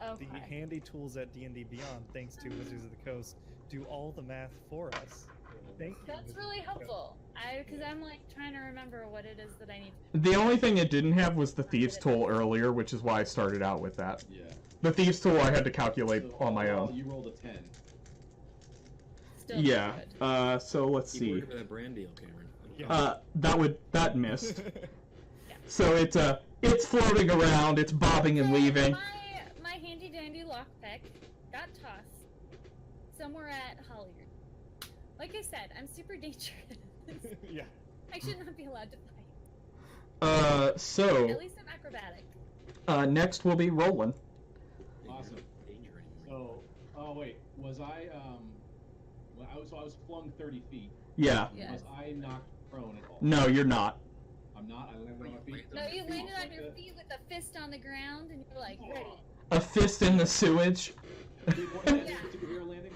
Okay. The handy tools at D&D Beyond, thanks to Wizards of the Coast, do all the math for us. Thank you. That's Wizards really of the Coast. helpful. Because I'm like trying to remember what it is that I need. The only thing it didn't have was the Thieves tool earlier, which is why I started out with that. Yeah. The Thieves tool I had to calculate So on my overall, own. You rolled a 10. Still not Yeah. good. So let's Keep see. working for that brand deal, Cameron. Yeah. That missed. So it's floating around, it's bobbing and So weaving. My handy dandy lockpick got tossed somewhere at Hollywood. Like I said, I'm super dangerous. Yeah. I should not be allowed to fight. So At least I'm acrobatic. next will be Roland. Awesome. Danger anymore. So, oh wait, was I I was flung 30 feet. Yeah. Yeah. Was I knocked prone at all? No, you're not. I'm I'm not. I landed on my feet. No, you landed on your Like feet with a fist on the ground, and you're like, ready. A fist in the sewage. Superhero landing.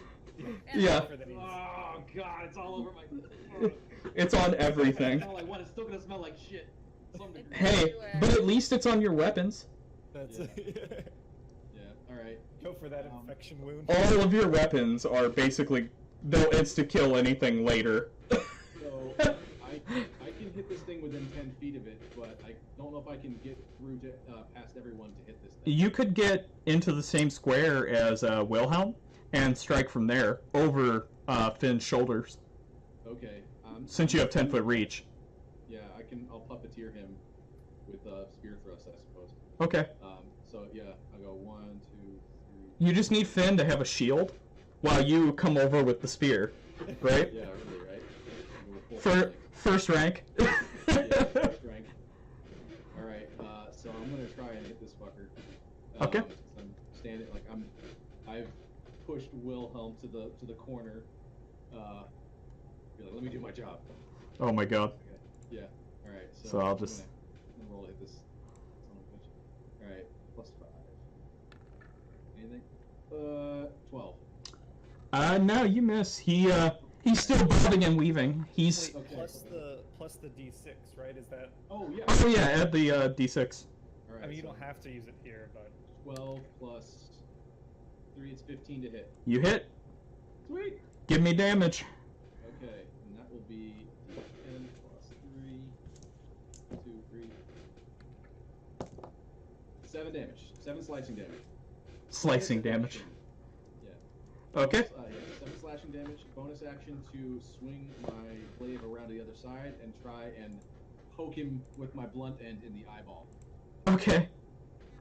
Yeah. Oh god, it's all over my. It's on everything. All I want. It's still gonna smell like shit. Hey, but at least it's on your weapons. That's Yeah. Yeah. All right. Go for that infection wound. All of your weapons are basically they'll insta-kill anything later. So I can hit this thing within 10 feet of it, but I don't know if I can get through to past everyone to hit this thing. You could get into the same square as Wilhelm and strike from there over Finn's shoulders. Okay. Since you have 10-foot reach. Yeah, I'll puppeteer him with spear thrust, I suppose. Okay. So yeah, I'll go 1, 2, 3. You just need Finn to have a shield while you come over with the spear, right? Yeah, really, right? For first rank. Yeah, first rank. All right. So I'm gonna try and hit this fucker. Okay. Since I'm standing, like I've pushed Wilhelm to the corner. Be like, let me do my job. Oh my god. Okay. Yeah. All right. So I'll just. I'm gonna roll to hit this. Son of a bitch. All right. +5. Anything? 12. No, you miss. He's still bobbing and weaving. He's. Wait, Okay. plus the d6, right? Is that? Oh yeah. Oh yeah, add the d6. All right. I mean, you so don't have to use it here, but 12 plus 3. It's 15 to hit. You hit. Sweet. Give me damage. Okay, and that will be 10 plus 3, 2, 3, 7 damage. 7 slicing damage. Slicing damage. Yeah. Okay. Yeah, 7 slashing damage. Bonus action to swing my blade around to the other side and try and poke him with my blunt end in the eyeball. Okay.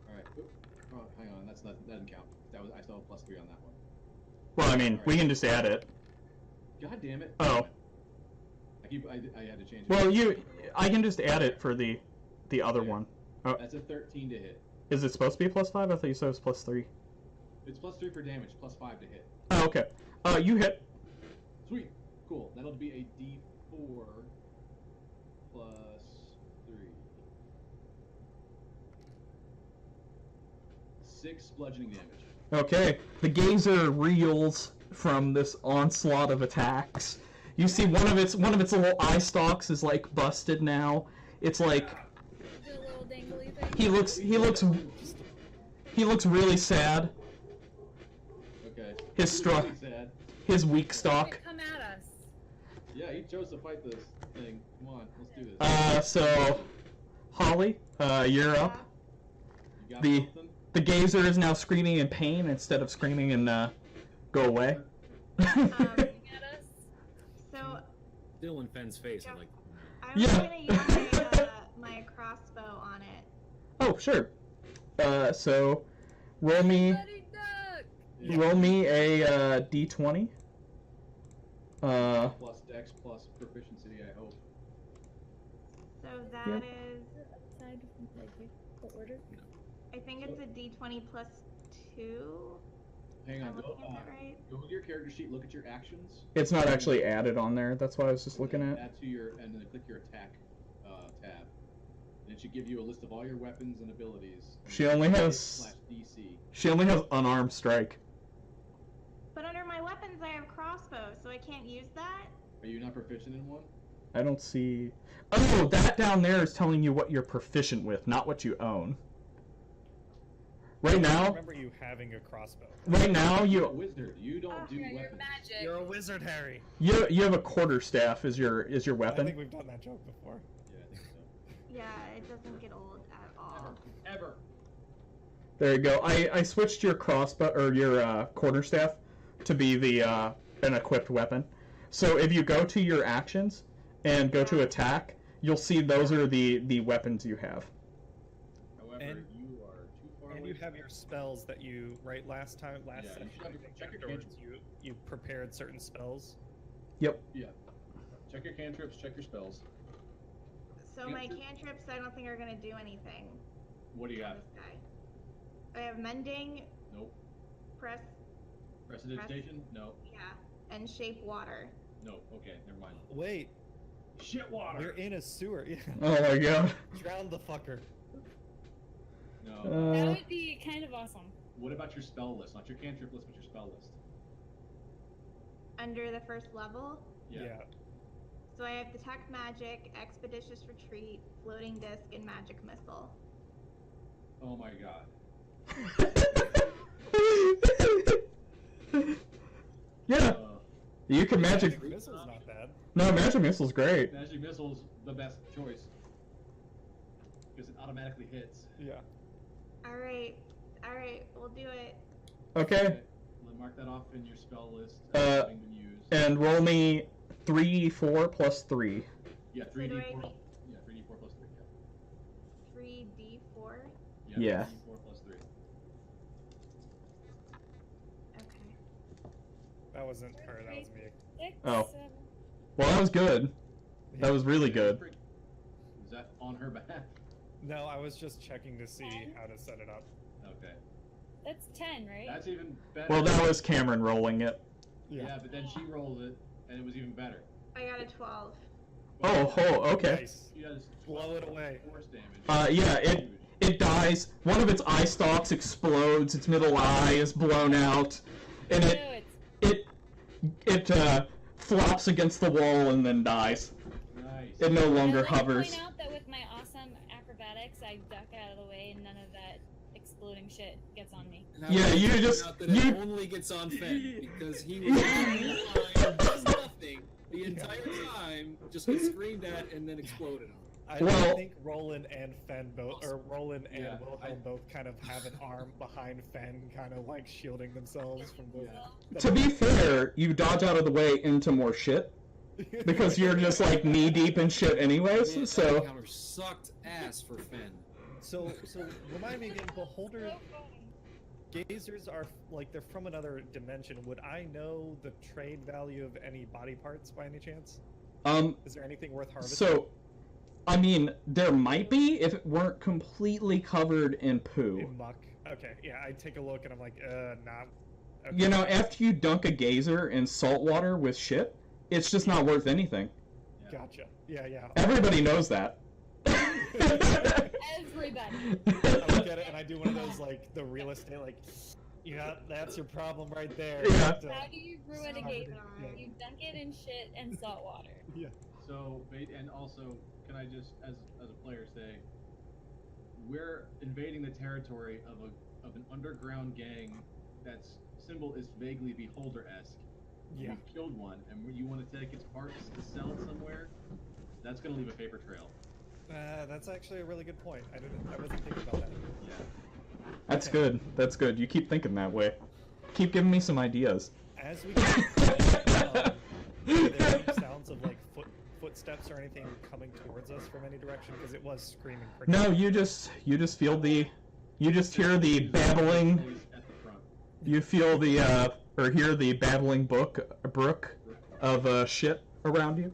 All right. Oop. Oh, hang on. That doesn't count. I still have +3 on that one. Well, I mean, we can just add it. God damn it. Oh. I had to change it. Well, I can just add it for the other Okay. one. Oh, That's a 13 to hit. is it supposed to be +5? I thought you said it was +3. It's +3 for damage, +5 to hit. Oh, okay. You hit. Sweet. Cool. That'll be a D4 plus 3. 6 bludgeoning damage. Okay. The gazer reels from this onslaught of attacks. You see one of its little eye stalks is like busted now. It's like The little dangly thing. he looks really sad. Okay. His straw- Really sad. His weak stalk. Come at us. Yeah, he chose to fight this thing. Come on, let's do this. So Holly, you're up. You got the- something? The gazer is now screaming in pain instead of screaming in go away. Coming at us. So Still in Fenn's face. I'm like, I was Yeah. gonna use my crossbow on it. Oh, sure. So roll me Bloody duck. Yeah. roll me a d20. Plus dex plus proficiency, I hope. So that Yeah. is, Outside like the order. I think it's a D20 plus 2. Hang Am I on, looking at that right? go to your character sheet, look at your actions. It's not actually added on there. That's what I was just looking at. Add to your, and then click your attack tab. And it should give you a list of all your weapons and abilities. And She then only hit has- /DC. She only has unarmed strike. But under my weapons, I have crossbow, so I can't use that. Are you not proficient in one? I don't see. Oh, that down there is telling you what you're proficient with, not what you own. Right I now, remember you having a crossbow. right now You're a you wizard. You don't do Yeah, you're weapons. magic. You're a wizard, Harry. you have a quarterstaff as your I weapon. think we've done that joke before. Yeah, I think so. Yeah, it doesn't get old at all. Ever. There you go. I switched your crossbow or your quarterstaff to be the an equipped weapon. So if you go to your actions and go to attack, you'll see those are the weapons you have. However, And- you are too far And away. you have your spells that you last Yeah, you session. should I think check your afterwards you prepared certain spells. Yep. Yeah. Check your cantrips, check your spells. So my cantrips, I don't think are gonna do anything. What do you on got? this guy. I have mending, Nope. press, Prestidigitation? No. yeah, and shape water. No. Okay, never mind. Wait, Shit water. We're in a sewer. Yeah. Oh my god. Drown the fucker. No. That would be kind of awesome. What about your spell list? Not your cantrip list, but your spell list. Under the first level, Yeah. so I have Detect Magic, Expeditious Retreat, Floating Disc, and Magic Missile. Oh my god. Yeah, you can magic. Magic missile's not bad. No, magic missile's great. Magic missile's the best choice because it automatically hits. Yeah. Alright, we'll do it. Okay, Mark that off in your spell list. Having been used. and roll me 3d4 plus 3. Yeah, So do 3d4. I need- Yeah, 3d4 plus 3. 3d4? Yeah. 3d4 plus 3. Okay. That wasn't her. That was me. 6, Oh. 7. Well, that was good. That was really good. Is that on her back? No, I was just checking to see how to set it up. Okay. That's 10, right? That's even better. Well, that was Cameron rolling it. Yeah, but then she rolled it, and it was even better. I got a 12. Oh, okay. Nice. She does Blow it away. force damage. Yeah, Huge. it dies. One of its eye stalks explodes. Its middle eye is blown out, and No, it flops against the wall and then dies. Nice. It no I'd longer like to hovers. point out that with my awesome acrobatics, I duck out of the way and none of that exploding shit gets on me. And I Yeah, would you point just- out that you- it only gets on Fen because he was fine, does nothing the entire time, just gets screamed at and then exploded on. I Well- think Roland and Fen both, or Roland and Yeah, Wilhelm both kind of have an arm behind Fen, kind of like shielding themselves from the. Yeah. To be fair, you dodge out of the way into more shit because you're just like knee deep in shit anyways. That So encounter sucked ass for Fen. So remind me again, Beholder gazers are like they're from another dimension. Would I know the trade value of any body parts by any chance? Is there anything worth harvesting? so I mean, there might be if it weren't completely covered in poo. In muck. Okay, yeah, I take a look and I'm like, nah. Okay. You know, after you dunk a gazer in salt water with shit, it's just not worth anything. Yeah. Gotcha. Yeah. Everybody knows that. Everybody. I look at it and I do one of those like the real estate like, yeah, that's your problem right there. Yeah. So- How do you ruin a Sorry. gator? Yeah. You dunk it in shit and salt water. So, and also, can I just, as a player, say, we're invading the territory of an underground gang that's symbol is vaguely Beholder-esque. Yeah. We've killed one, and you want to take its parts to sell somewhere. That's gonna leave a paper trail. That's actually a really good point. I wasn't thinking about that. Yeah. That's Okay. good. That's good. You keep thinking that way. Keep giving me some ideas. As we get are there any sounds of like footsteps or anything coming towards us from any direction? Because it was screaming pretty. No, you just feel you just hear the babbling. At the front. You feel the or hear the babbling brook of shit around you.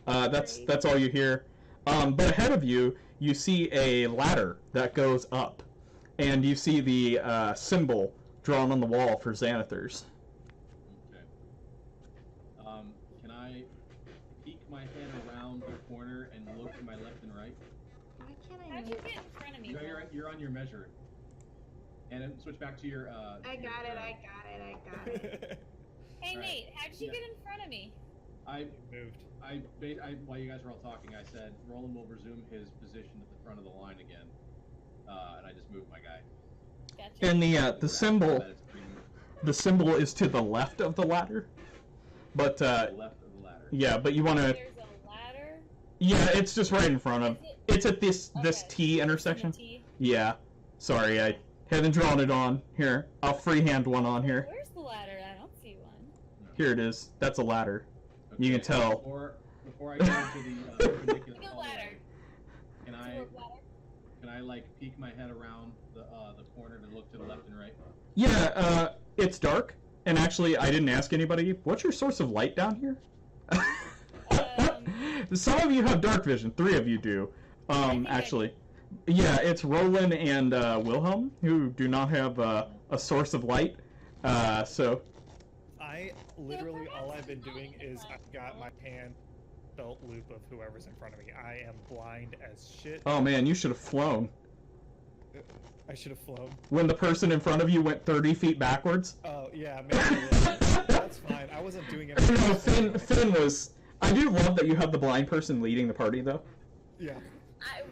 That's all you hear. But ahead of you, you see a ladder that goes up, and you see the symbol drawn on the wall for Xanathars. Okay. Can I peek my head around the corner and look to my left and right? Why can't I How'd you move? get in front of me? No, you're on your measure. And then switch back to your. I got it. Hey Right. Nate, how'd you Yeah. get in front of me? I Moved. while you guys were all talking, I said Roland will resume his position at the front of the line again, and I just moved my guy. Gotcha. And the symbol That it's pretty moved the symbol is to the left of the ladder. But to the left of the ladder. yeah, but you want to. There's a ladder. Yeah, it's just right in front of. Is it- It's at this Okay. T intersection. T. Yeah. Sorry, I haven't drawn it on. Here, I'll freehand one on here. Where's the ladder? I don't see one. Here it is. That's a ladder. You can tell. Before I go to the perpendicular Look at hallway, ladder. can Is I there a ladder? can I like peek my head around the corner to look to the left and right? Yeah, it's dark. And actually, I didn't ask anybody. What's your source of light down here? Some of you have dark vision. 3 of you do. think I Actually. Yeah, it's Roland and Wilhelm, who do not have a source of light. So, I literally all I've been doing is I've got my hand belt loop of whoever's in front of me. I am blind as shit. Oh man, you should have flown. I should have flown. When the person in front of you went 30 feet backwards? Oh, yeah, maybe. Yeah. That's fine. I wasn't doing anything. No, Finn was... I do love that you have the blind person leading the party, though. Yeah.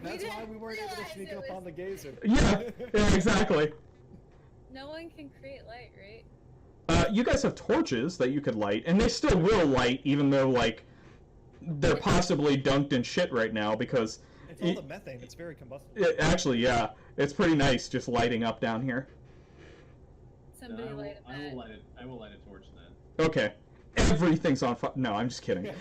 That's why we weren't able to sneak up on the gazer. Yeah, exactly. No one can create light, right? You guys have torches that you could light, and they still will light, even though, like, they're possibly dunked in shit right now, because... It's all the methane. It's very combustible. Actually, yeah. It's pretty nice just lighting up down here. Somebody light a match. I will light a torch then. Okay. Everything's on fire. No, I'm just kidding. And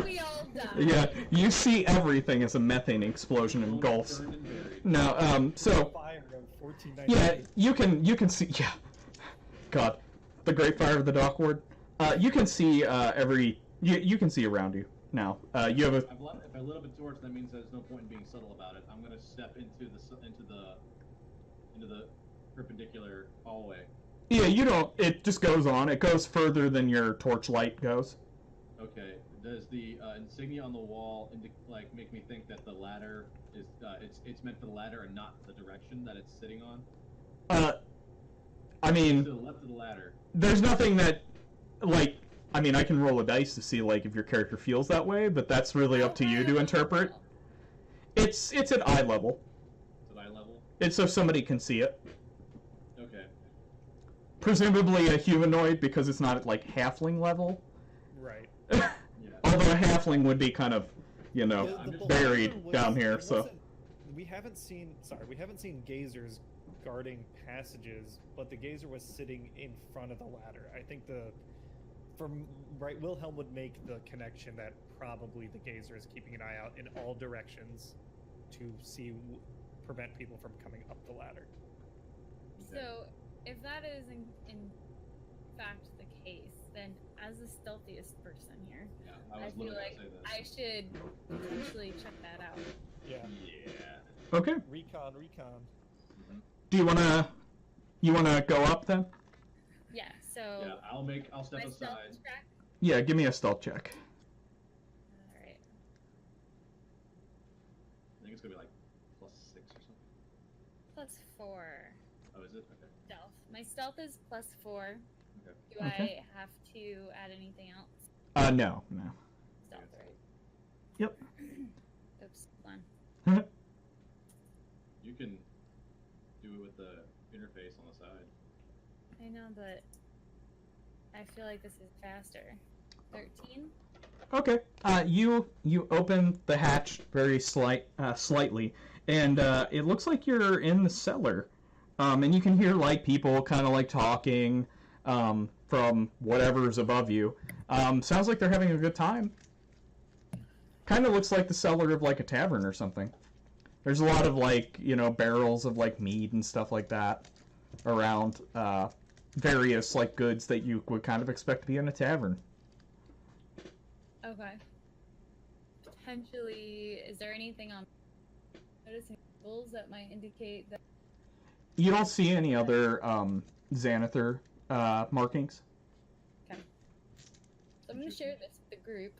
we all die. Yeah, you see everything as a methane explosion engulfs. No, so... Fire of 1498. Yeah, you can see... Yeah. God. The Great Fire of the Dock Ward. You can see You can see around you now. You have a... If I lit up a torch, that means there's no point in being subtle about it. I'm gonna step into the perpendicular hallway. Yeah, you don't... It just goes on. It goes further than your torch light goes. Okay. Does the insignia on the wall make me think that the ladder is it's meant for the ladder and not the direction that it's sitting on? I mean... To the left of the ladder. There's nothing that, like... I mean, I can roll a dice to see, like, if your character feels that way, but that's really up to you to interpret. It's at eye level. It's at eye level? It's so somebody can see it. Okay. Presumably a humanoid, because it's not at, like, halfling level. Right. Yeah. Although a halfling would be kind of, you know, The buried was- down here, it so... wasn't- We haven't seen gazers guarding passages, but the gazer was sitting in front of the ladder. I think Wilhelm would make the connection that probably the gazer is keeping an eye out in all directions to prevent people from coming up the ladder. So, if that is in fact the case, then as the stealthiest person here, Yeah, I feel like I should potentially check that out. Yeah. Yeah. Okay. Recon. Do you wanna go up then? Yeah, so... Yeah, I'll step my aside. stealth check. Yeah, give me a stealth check. Alright. I think it's gonna be like +6 or something. +4 Oh, is it? Okay. stealth. My stealth is +4. Okay. Do Okay. I have to add anything else? No. Stealth, right? Yep. Oops, hold on. You can do it with the interface on the side. I know, but I feel like this is faster. 13? Okay. You open the hatch very slightly, and it looks like you're in the cellar. And you can hear like people kind of like talking from whatever's above you. Sounds like they're having a good time. Kind of looks like the cellar of like a tavern or something. There's a lot of like, you know, barrels of like mead and stuff like that around, various like goods that you would kind of expect to be in a tavern. Okay. Potentially, is there anything on noticing symbols that might indicate that? You don't see any other Xanather markings. Okay. So I'm going to share this with the group,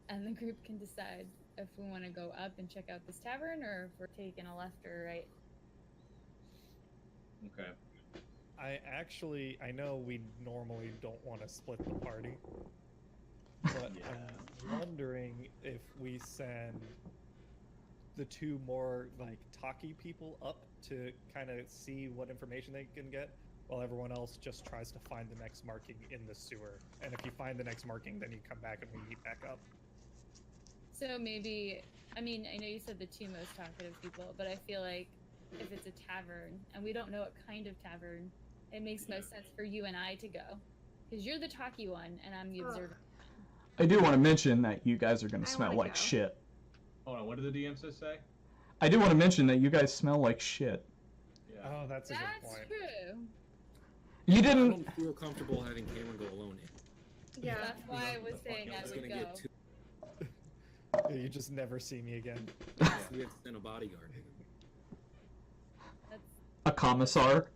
and the group can decide if we want to go up and check out this tavern, or if we're taking a left or a right. Okay. I know we normally don't want to split the party, but I'm wondering if we send the two more like talky people up to kind of see what information they can get, while everyone else just tries to find the next marking in the sewer. And if you find the next marking, then you come back and we meet back up. So maybe, I mean, I know you said the two most talkative people, but I feel like if it's a tavern, and we don't know what kind of tavern, it makes most sense for you and I to go. Because you're the talky one, and I'm the observer. I do want to mention that you guys are going to I smell wanna like go. shit. Hold on, what did the DM say? I do want to mention that you guys smell like shit. Yeah. Oh, that's a good That's point. true. You I didn't... don't feel comfortable having Cameron go alone. Yeah. That's why I was saying I It's would gonna go. get too. You just never see me again. We have to send a bodyguard. That's A commissar.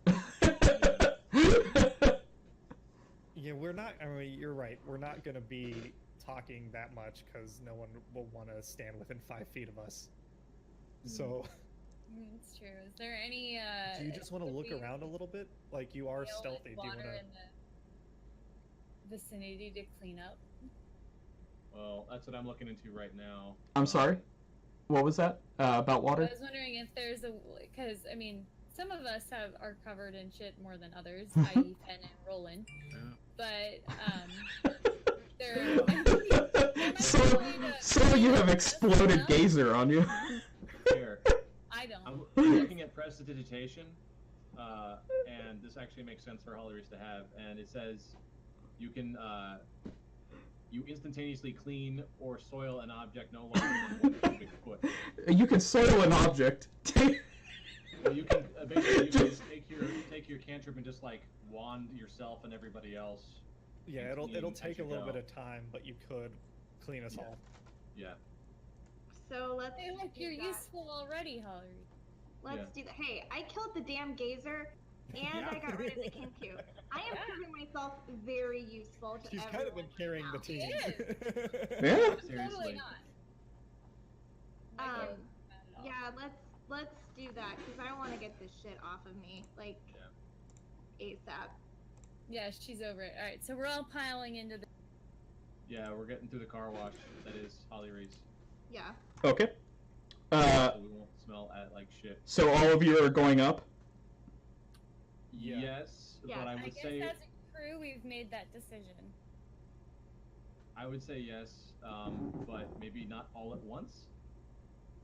Yeah, we're not. I mean, you're right. We're not gonna be talking that much because no one will want to stand within 5 feet of us. So. It's true. Is there any? Do you just want to look around a little bit? Like you are stealthy. Do you want water to? in the vicinity to clean up? Well, that's what I'm looking into right now. I'm sorry. What was that about water? I was wondering if there's a, because I mean, some of us are covered in shit more than others, i.e., Pen and Roland. But there might So, be a way to so you have clean exploded up. gazer on you. Here, I don't. I'm looking at prestidigitation, and this actually makes sense for Holly Reese to have. And it says you can you instantaneously clean or soil an object no longer than 1 cubic foot. You can soil an object. Well, you can basically you can take your cantrip and just like wand yourself and everybody else. Yeah, and it'll clean as take a you little go. bit of time, but you could clean us all. Yeah. So let's. Hey, look, do you're that. useful already, Holly. Let's Yeah. do that. Hey, I killed the damn gazer, and I got rid of the Kinku. I am proving myself very useful to She's everyone kind of been carrying now. the team. Yeah. Totally Seriously. not. Um, Yeah, let's do that because I want to get this shit off of me like ASAP. Yeah, she's over it. All right, so we're all piling into the. Yeah, we're getting through the car wash. That is Holly Reese. Yeah. Okay. So we won't smell like shit. So all of you are going up. Yeah. Yes, Yeah, but I I would guess say as a crew, we've made that decision. yes, but maybe not all at once.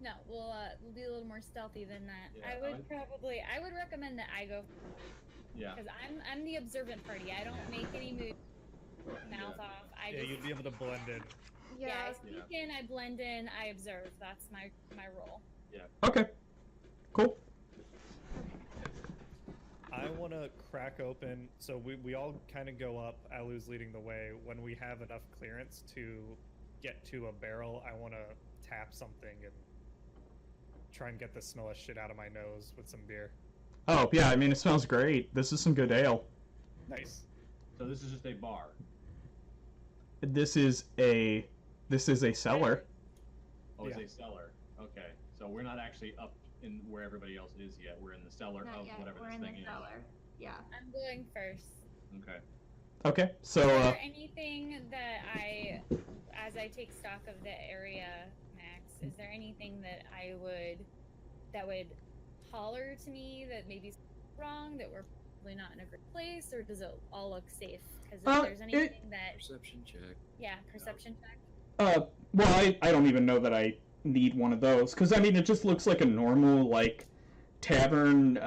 No, we'll be a little more stealthy than that. Yeah, I would recommend that I go Yeah. because I'm the observant party. I don't make any moves, mouth off. I Yeah, just you'd be able to blend in. I sneak in, I blend in, I observe. That's my role. Okay. Cool. I want to crack open, so we all kind of go up. Alu's leading the way. When we have enough clearance to get to a barrel, I want to tap something and try and get the smell of shit out of my nose with some beer. Oh yeah, I mean it smells great. This is some good ale. Nice. So this is just a bar. This is a cellar. Oh, it's Yeah. a cellar. Okay, so we're not actually up in where everybody else is yet. We're in the cellar Not of yet. whatever We're this in the thing is. cellar. Yeah. I'm going first. Okay. Okay. So Is there anything that as I take stock of the area, Max, is there anything that would holler to me that maybe is wrong, that we're probably not in a good place, or does it all look safe? Because if there's anything that, Perception check. perception check. well, I don't even know that I need one of those because I mean it just looks like a normal like tavern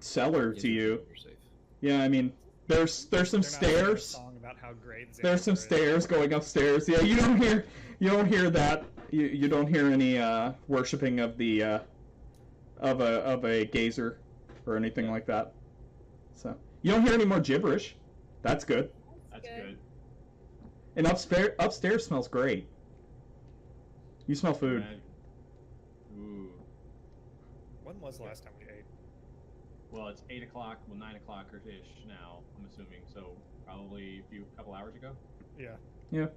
cellar to you. You're safe. Yeah, I mean there's some They're not singing a stairs. song about how great There's some Xanadu is. stairs going upstairs. Yeah, you don't hear that. You don't hear any worshiping of the of a gazer or anything like that. So you don't hear any more gibberish. That's good. That's good. And upstairs smells great. You smell food. Ooh. When was the last time we ate? Well, it's 8 o'clock. Well, 9 o'clock or ish now. I'm assuming. So probably a couple hours ago. Yeah.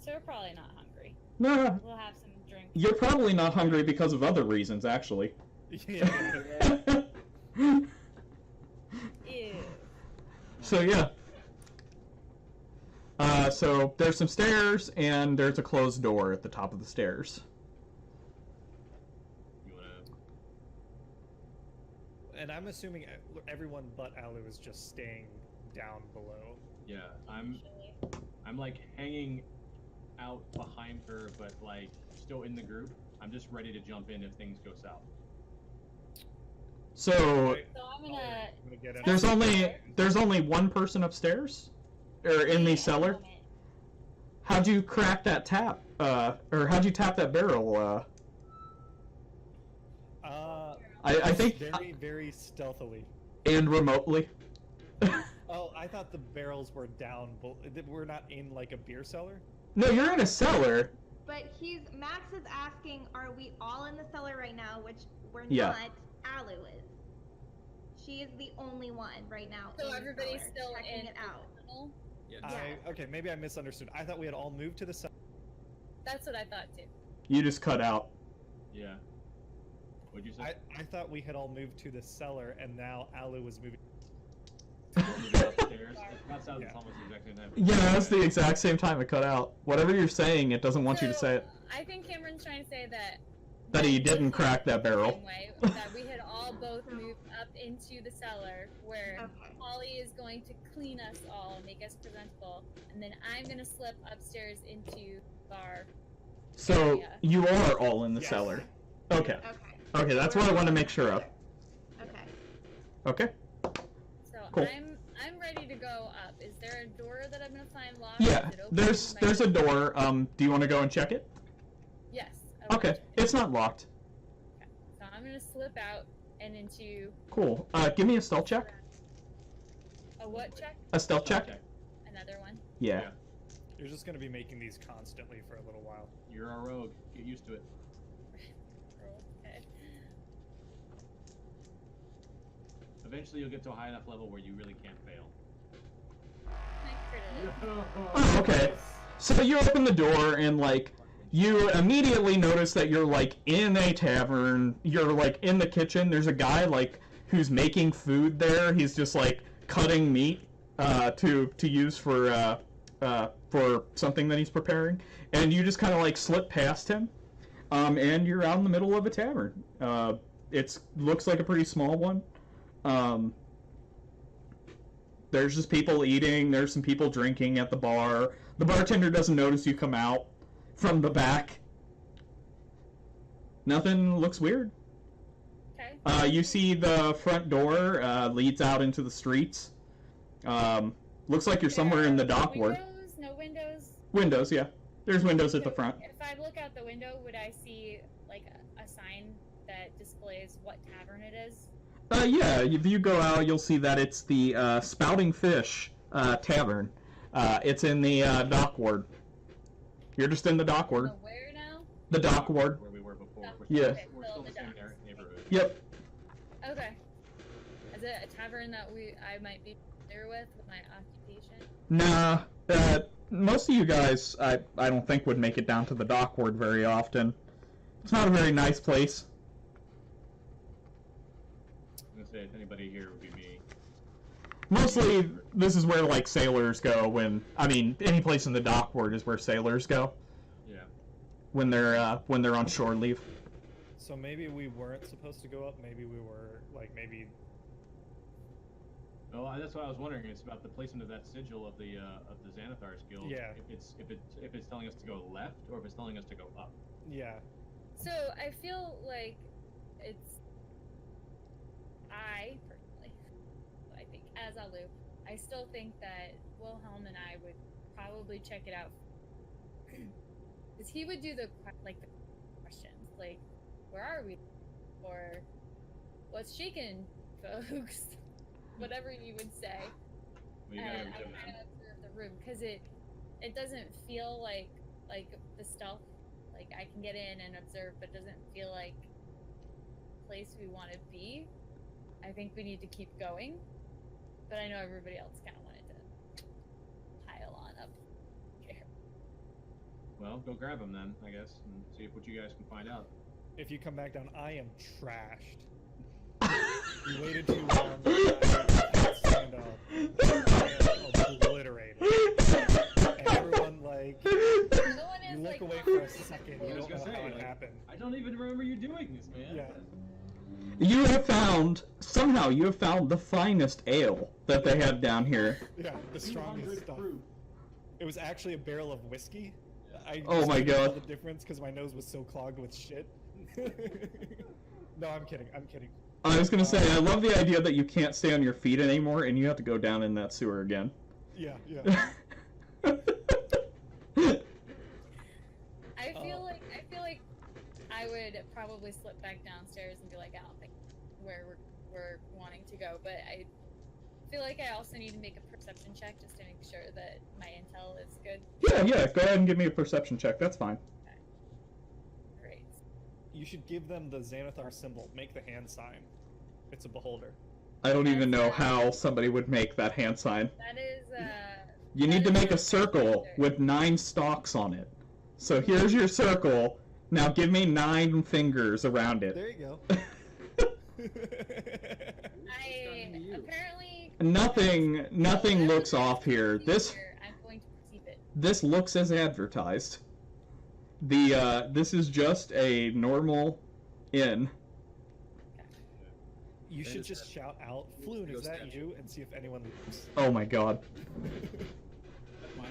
So we're probably not hungry. No, We'll have some drinks. you're probably not hungry because of other reasons, actually. Yeah. Ew. So yeah. So there's some stairs and there's a closed door at the top of the stairs. You wanna? And I'm assuming everyone but Alu is just staying down below. Yeah. I'm like hanging out behind her, but like still in the group. I'm just ready to jump in if things go south. So Right. So I'm I'm gonna. gonna get in. there's only one person upstairs, or in the cellar. How'd you crack that tap? Or how'd you tap that barrel? I think very, very stealthily. and remotely. Oh, I thought the barrels were down. We're not in like a beer cellar. No, you're in a cellar. But Max is asking, are we all in the cellar right now? Which we're Yeah. not. Alu is. She is the only one right now. So in the everybody's cellar, still checking in it out. the tunnel? Yeah. Okay, maybe I misunderstood. I thought we had all moved to the cellar. That's what I thought too. You just cut out. Yeah. What'd you say? I thought we had all moved to the cellar, and now Alu was moving. Moving upstairs. That sounds Yeah. almost the exact same time. Yeah, that's the exact same time it cut out. Whatever you're saying, it doesn't want you to say it. I think Cameron's trying to say that He didn't crack that barrel. same way, that we had all both moved up into the cellar where Okay. Holly is going to clean us all, make us presentable, and then I'm gonna slip upstairs into bar. So you are all in the Yes. cellar. Okay. Okay. Okay, that's what I want to make sure of. Okay. Okay. So Cool. I'm ready to go up. Is there a door that I'm gonna find locked? Yeah, Is it open? there's a door. Do you want to go and check it? Yes. I will Okay, check it. it's not locked. So I'm gonna slip out and into Cool. Give me a stealth check. a what check? A stealth check? Another one. Yeah. Yeah. You're just gonna be making these constantly for a little while. You're a rogue. Get used to it. Okay. Eventually, you'll get to a high enough level where you really can't fail. I critted it. Oh, okay. So you open the door and you immediately notice that you're in a tavern. You're in the kitchen. There's a guy who's making food there. He's just cutting meat to use for something that he's preparing. And you just kind of slip past him, and you're out in the middle of a tavern. It looks like a pretty small one. There's just people eating. There's some people drinking at the bar. The bartender doesn't notice you come out from the back. Nothing looks weird. Okay. You see the front door leads out into the streets. Looks like you're somewhere in the dock ward. Windows? No windows? Windows, yeah. There's windows at the So front. If I look out the window, would I see a sign that displays what tavern it is? Yeah, if you go out, you'll see that it's the Spouting Fish Tavern. It's in the dock ward. You're just in the dock ward. Where now? The dock ward. Where we were before. We're Yeah. Still, we're still in the same neighborhood. Yep. Okay. Is it a tavern that I might be familiar with my occupation? Nah, most of you guys, I don't think would make it down to the dock ward very often. It's not a very nice place. I'm gonna say if anybody here would be me. Mostly, this is where sailors go any place in the dock ward is where sailors go Yeah. when they're on shore leave. So maybe we weren't supposed to go up. Maybe we were maybe. Oh, that's what I was wondering. It's about the placement of that sigil of the Xanathar's guild. Yeah. If it's telling us to go left or if it's telling us to go up. Yeah. So I feel like it's I personally, I think as Alu, I still think that Wilhelm and I would probably check it out because he would do the questions where are we, or what's shaking, folks, whatever you would say. Well, you gotta And I observe kind them. of observe the room because it doesn't feel like the stealth. I can get in and observe, but doesn't feel like the place we want to be. I think we need to keep going, but I know everybody else kind of wanted to pile on up here. Well, go grab him then, I guess, and see what you guys can find out. If you come back down, I am trashed. You waited too long. I can't stand up. I am obliterated. And everyone No one you is look away not for a really second. cool. You I was don't know gonna how say, it happened. I don't even remember you doing this, man. Yeah. You have found the finest ale that they have down here. Yeah, the strongest stuff. Proof. It was actually a barrel of whiskey. I Oh just my couldn't tell God. the difference because my nose was so clogged with shit. No, I'm kidding. I'm kidding. I was gonna say, I love the idea that you can't stay on your feet anymore and you have to go down in that sewer again. Yeah, yeah. I feel like I would probably slip back downstairs and be like, I don't think where we're wanting to go, but I feel like I also need to make a perception check just to make sure that my intel is good. Yeah, go ahead and give me a perception check, that's fine. Great. You should give them the Xanathar symbol. Make the hand sign. It's a beholder. I don't even know how somebody would make that hand sign. That is You need to make a circle with 9 stalks on it. So here's your circle. Now give me 9 fingers around it. There you go. Apparently Nothing looks off here. This I'm going to perceive it. this looks as advertised. This is just a normal inn. You should just shout out, Floon, is that you? And see if anyone leaves. Oh my god. Alright,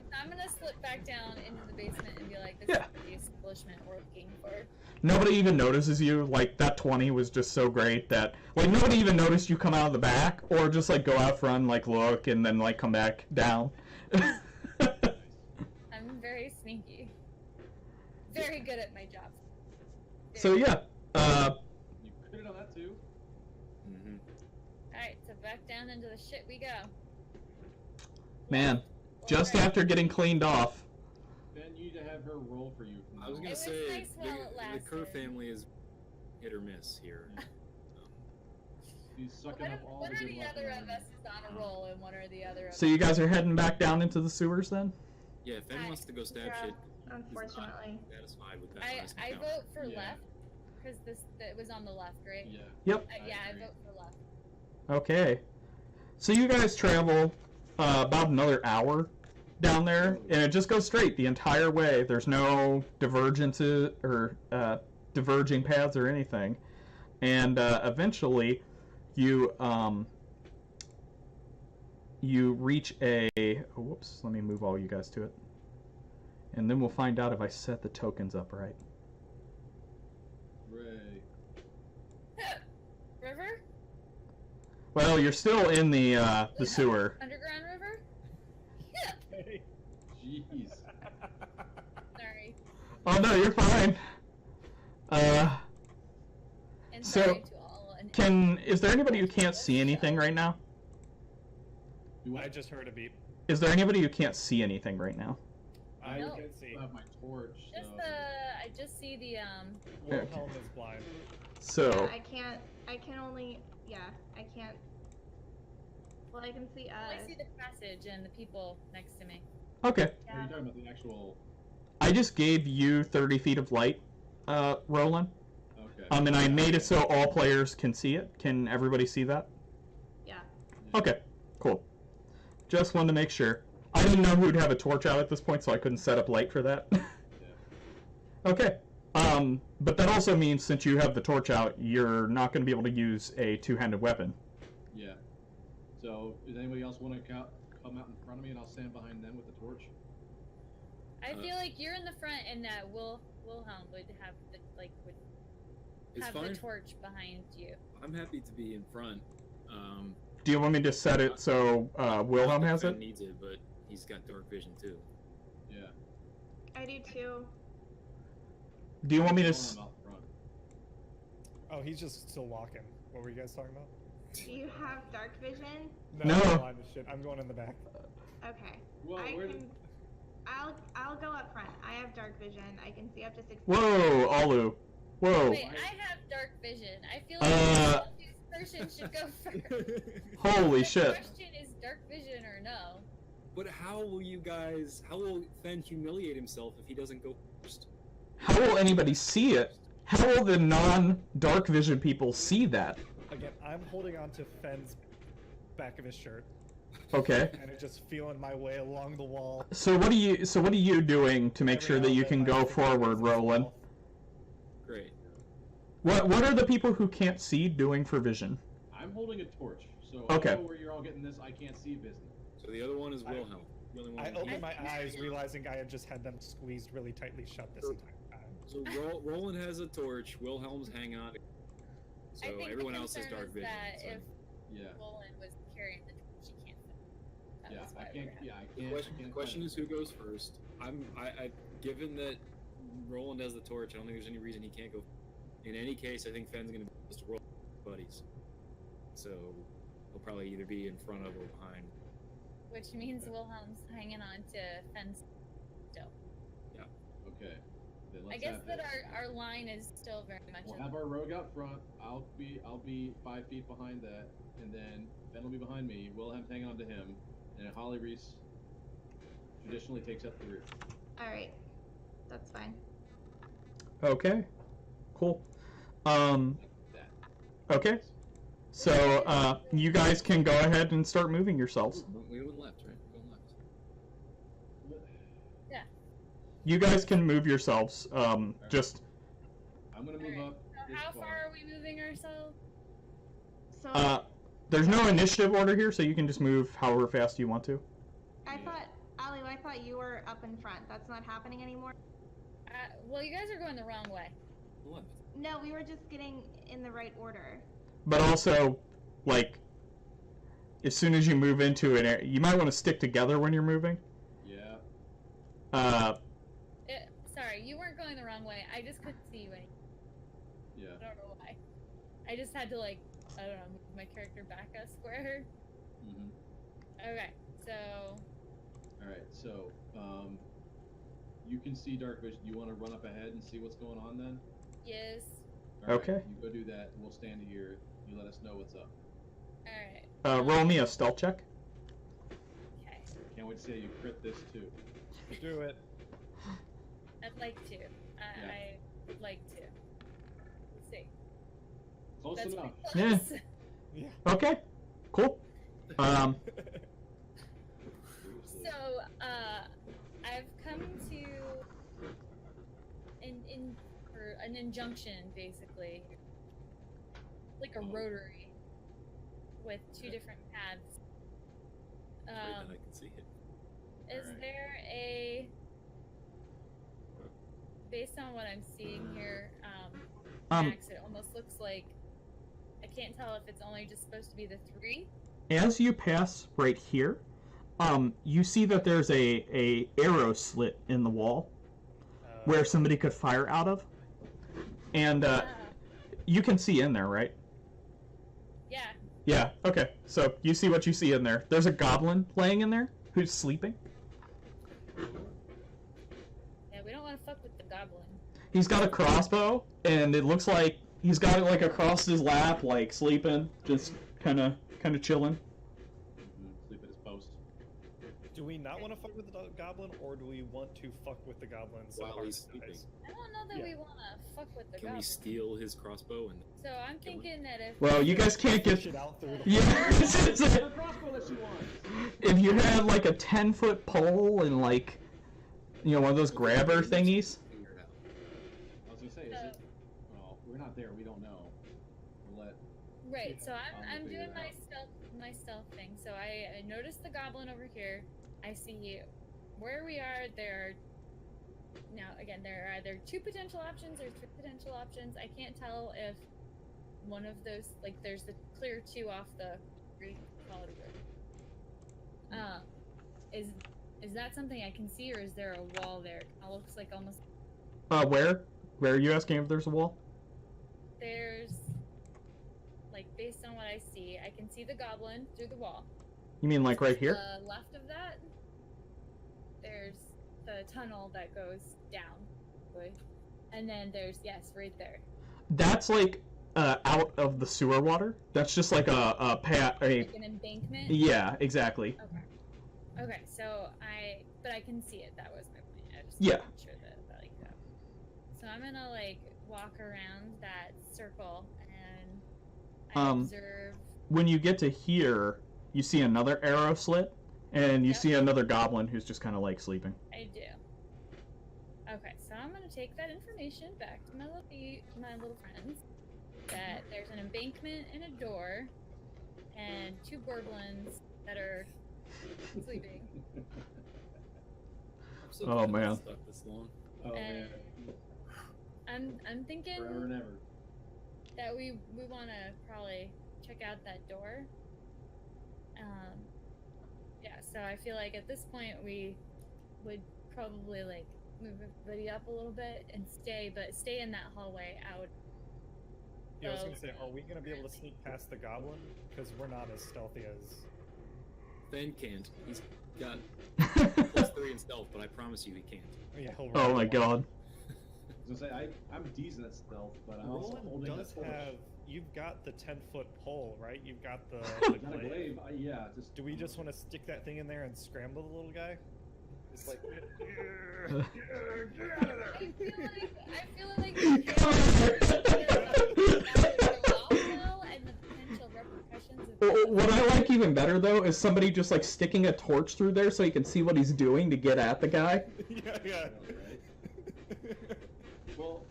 so I'm gonna slip back down into the basement and be like, this Yeah. is the establishment we're looking for. Nobody even notices you. Like, that 20 was just so great that, like, nobody even noticed you come out of the back, or just, like, go out front, like, look, and then, like, come back down. I'm very sneaky. Very good at my job. So, yeah. You could have done that too. Alright, so back down into the shit we go. Man, just Alright. after getting cleaned off. Ben, you need to have her roll for you. I was It gonna was say nice while it the Kerr lasted. family is hit or miss here. He's sucking up all One the or good the luck other around of him. us is on a roll, and one or the other of So us. you guys are heading back down into the sewers, then? Yeah, if Ben wants to go stab Yeah, shit, unfortunately. he's not satisfied with that. last I encounter. vote for Yeah. left, because it was on the left, right? Yeah. Yep. Yeah, I agree. vote for left. Okay. So you guys travel about another hour down there, and it just goes straight the entire way. There's no divergences or diverging paths or anything. And eventually, you reach a. Oh, whoops! Let me move all you guys to it, and then we'll find out if I set the tokens up right. Ray. River? Well, you're still in the sewer. Underground river? Yeah. Jeez. Sorry. Oh no, you're fine. And So, sorry to all. And Is there anybody who can't see anything right now? Do I just heard a beep. Is there anybody who can't see anything right now? I No. can see. have my torch. just So. I just see the Wilhelm is blind. So, I can only, I can't. Well, I can see I see the passage and the people next to me. okay. Are you Yeah. talking about the actual? I just gave you 30 feet of light, Roland. Okay. And I made it so all players can see it. Can everybody see that? Yeah. Okay, cool. Just wanted to make sure. I didn't know who'd have a torch out at this point, so I couldn't set up light for that. Okay. But that also means since you have the torch out, you're not going to be able to use a two-handed weapon. Yeah. So, does anybody else want to come out in front of me, and I'll stand behind them with the torch? I feel like you're in the front, and Wilhelm would have the It's have fine. the torch behind you. I'm happy to be in front. Do you want me to set it so Wilhelm has Ben it? needs it, but he's got dark vision too. Yeah. I do too. Do you want me to... I'm out front. Oh, he's just still walking. What were you guys talking about? Do you have dark vision? No. I'm blind as shit. I'm going in the back. Okay. Well, I where can. I'll go up front. I have dark vision. I can see up to 6. Whoa, Alu. Whoa. Wait, I have dark vision. I feel like this person should go first. Holy The shit. question is dark vision or no? But how will Fen humiliate himself if he doesn't go first? How will anybody see it? How will the non-dark vision people see that? Again, I'm holding on to Fenn's back of his shirt, Okay. and just feeling my way along the wall. So what are you doing to make Every sure now that and you then can my go finger forward, goes Roland? off. Great. What are the people who can't see doing for vision? I'm holding a torch, so Okay. I know where you're all getting this. I can't see business. So the other one is Wilhelm. The only one I who's opened my using- eyes, realizing I had just had them squeezed really tightly shut this entire time. So Roland has a torch. Wilhelm's hang on. So I think everyone the else has concern dark is vision. that so- if Yeah. Roland was carrying the torch, she can't fit. That Yeah. was I why we can't. were Yeah. I The can't. question, I can't question find is who goes first. I given that Roland has the torch, I don't think there's any reason he can't go. In any case, I think Fenn's gonna be close to Roland buddies. So he'll probably either be in front of or behind. Which means Wilhelm's hanging on to Fenn's still. Okay. Then let's I guess have that this. our line is still very much We'll in have our rogue out front. I'll be 5 feet behind that, and then Ben will be behind me. Wilhelm's hanging on to him, and Holly Reese traditionally takes up the rear. All right, that's fine. Okay. Cool. That. Okay. So, you guys can go ahead and start moving yourselves. We went left, right? We're going left. Yeah. You guys can move yourselves. Just I'm gonna move Alright, up. So this how far. far are we moving ourselves? So there's no initiative order here, so you can just move however fast you want to. I thought, Ali, I thought you were up in front. That's not happening anymore. Well, you guys are going the wrong way. Left. No, we were just getting in the right order. But also, like, as soon as you move into an area, you might want to stick together when you're moving. Yeah. Sorry, you weren't going the wrong way. I just couldn't see you anymore. Yeah. I don't know why. I just had to, like, I don't know, move my character back a square. Okay, so... Alright, so, you can see dark vision. You want to run up ahead and see what's going on then? Yes. All right, Okay. You go do that. We'll stand here. You let us know what's up. Alright. Roll me a stealth check. Okay. Can't wait to see how you crit this too. Do it. I'd like to. I would like to. Let's see. Close That's enough. pretty Yeah. close. Yeah. Okay. Cool. So, I've come to for an injunction, basically, like a rotary with two different paths. Right then I can see it. Is Alright. there a, based on what I'm seeing here, Max, it almost looks like, I can't tell if it's only just supposed to be the 3. As you pass right here, you see that there's a arrow slit in the wall where somebody could fire out of, and you can see in there, right? Yeah. Yeah. Okay. So you see what you see in there. There's a goblin laying in there who's sleeping. Yeah, we don't want to fuck with the goblin. He's got a crossbow, and it looks like he's got it like across his lap, like sleeping, just kind of chilling. Sleep at his post. Do we not want to fuck with the goblin, or do we want to fuck with the goblin so While hard he's it dies? sleeping. I don't know that Yeah. we want to fuck with the Can goblin. we steal his crossbow and So I'm thinking that if Well, you guys can't get. Push it out through the Yeah. The crossbow that she wants. If you had like a 10-foot pole and like, you know, one of those grabber thingies. figure it out? I was gonna say, is it? Well, we're not there. We don't know. We'll let. right, so I'm figure doing it out. my stealth thing. So I noticed the goblin over here. I see where we are. There are now again there are either 2 potential options or 3 potential options. I can't tell if one of those, like, there's the clear 2 off the Greek quality road. Is that something I can see, or is there a wall there? It looks like almost Where? Where are you asking if there's a wall? there's, like, based on what I see, I can see the goblin through the wall. You mean like right here? The left of that, there's the tunnel that goes down, and then there's right there. That's like out of the sewer water. That's just like a Like an embankment. Yeah, exactly. Okay, so I can see it. That was my point. I just Yeah. wasn't sure that like that. So I'm gonna like walk around that circle and I observe. When you get to here, you see another arrow slit, and you Yep. see another goblin who's just kind of like sleeping. I do. Okay, so I'm gonna take that information back to my little friends. That there's an embankment and a door, and 2 goblins that are sleeping. I'm so Oh, glad man. it's stuck this long. Oh man. I'm thinking Forever and ever. that we want to probably check out that door. Yeah, so I feel like at this point we would probably like move everybody up a little bit and stay in that hallway out. Yeah, I was gonna say, are we gonna be able to sneak past the goblin? Because we're not as stealthy as. Fen can't. He's got +3 in stealth, but I promise you he can't. Yeah, he'll Oh run my along. god. I was gonna say I'm decent at stealth, but I'm also Roland holding does a torch. have. You've got the 10-foot pole, right? You've got the Not a glaive. glaive. Yeah, just. Do we just want to stick that thing in there and scramble the little guy? It's like, I feel like the and the potential repercussions of What I like even better though is somebody just like sticking a torch through there so you can see what he's doing to get at the guy. yeah. Well,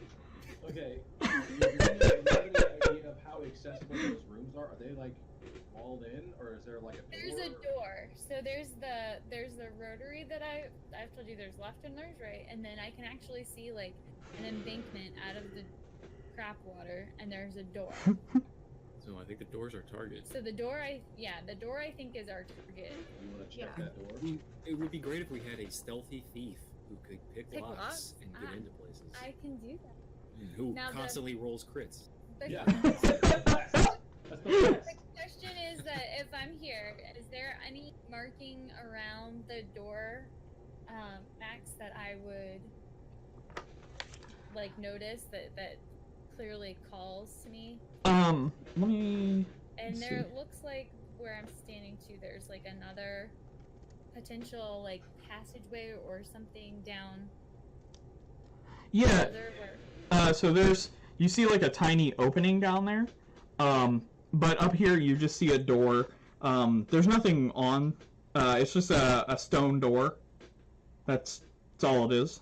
okay. Do you have any idea of how accessible those rooms are? Are they like walled in, or is there like a door? There's a door. So there's the rotary that I've told you there's left and there's right, and then I can actually see like an embankment out of the crap water, and there's a door. So I think the doors are targets. So the door I think is our target. You want to check Yeah. that door? I mean, it would be great if we had a stealthy thief who could pick Pick locks locks? and get into places. I can do that. And who Now the- constantly rolls crits. The, Yeah. the That's the best. question is that if I'm here, is there any marking around the door, Max, that I would like notice that clearly calls to me? Let me. And Let's there see. it looks like where I'm standing to, there's like another potential like passageway or something down Yeah. further where So you see like a tiny opening down there. But up here you just see a door. There's nothing on. It's just a stone door. That's all it is.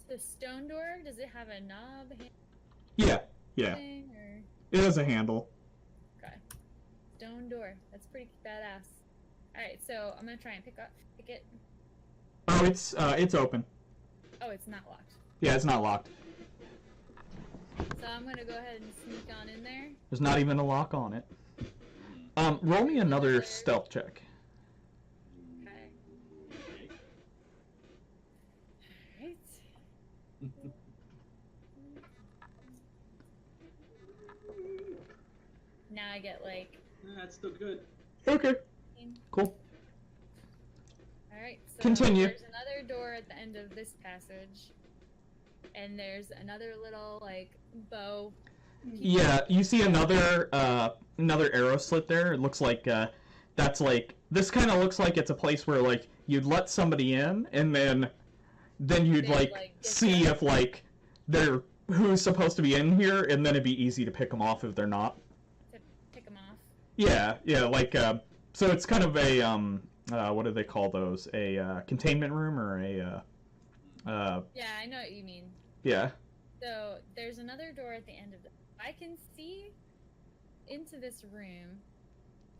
the stone door, does it have a knob Yeah. thing or It has a handle. okay. Stone door. That's pretty badass. Alright, so I'm gonna try and pick it. Oh, it's open. Oh, it's not locked. Yeah, it's not locked. So I'm gonna go ahead and sneak on in there. There's not even a lock on it. Roll me another stealth check. Okay. Alright. Now I get like That's still good. Okay. Cool. alright, so Continue. there's another door at the end of this passage. And there's another little like bow. Yeah, you see another arrow slit there. It looks like that's like this kind of looks like it's a place where like you'd let somebody in and then you'd They'd, like like, get see them. if like they're who's supposed to be in here, and then it'd be easy to pick them off if they're not. To pick them off. Yeah, like so it's kind of a what do they call those? A containment room or a Yeah, I know what you mean. yeah. So there's another door at the end of the. I can see into this room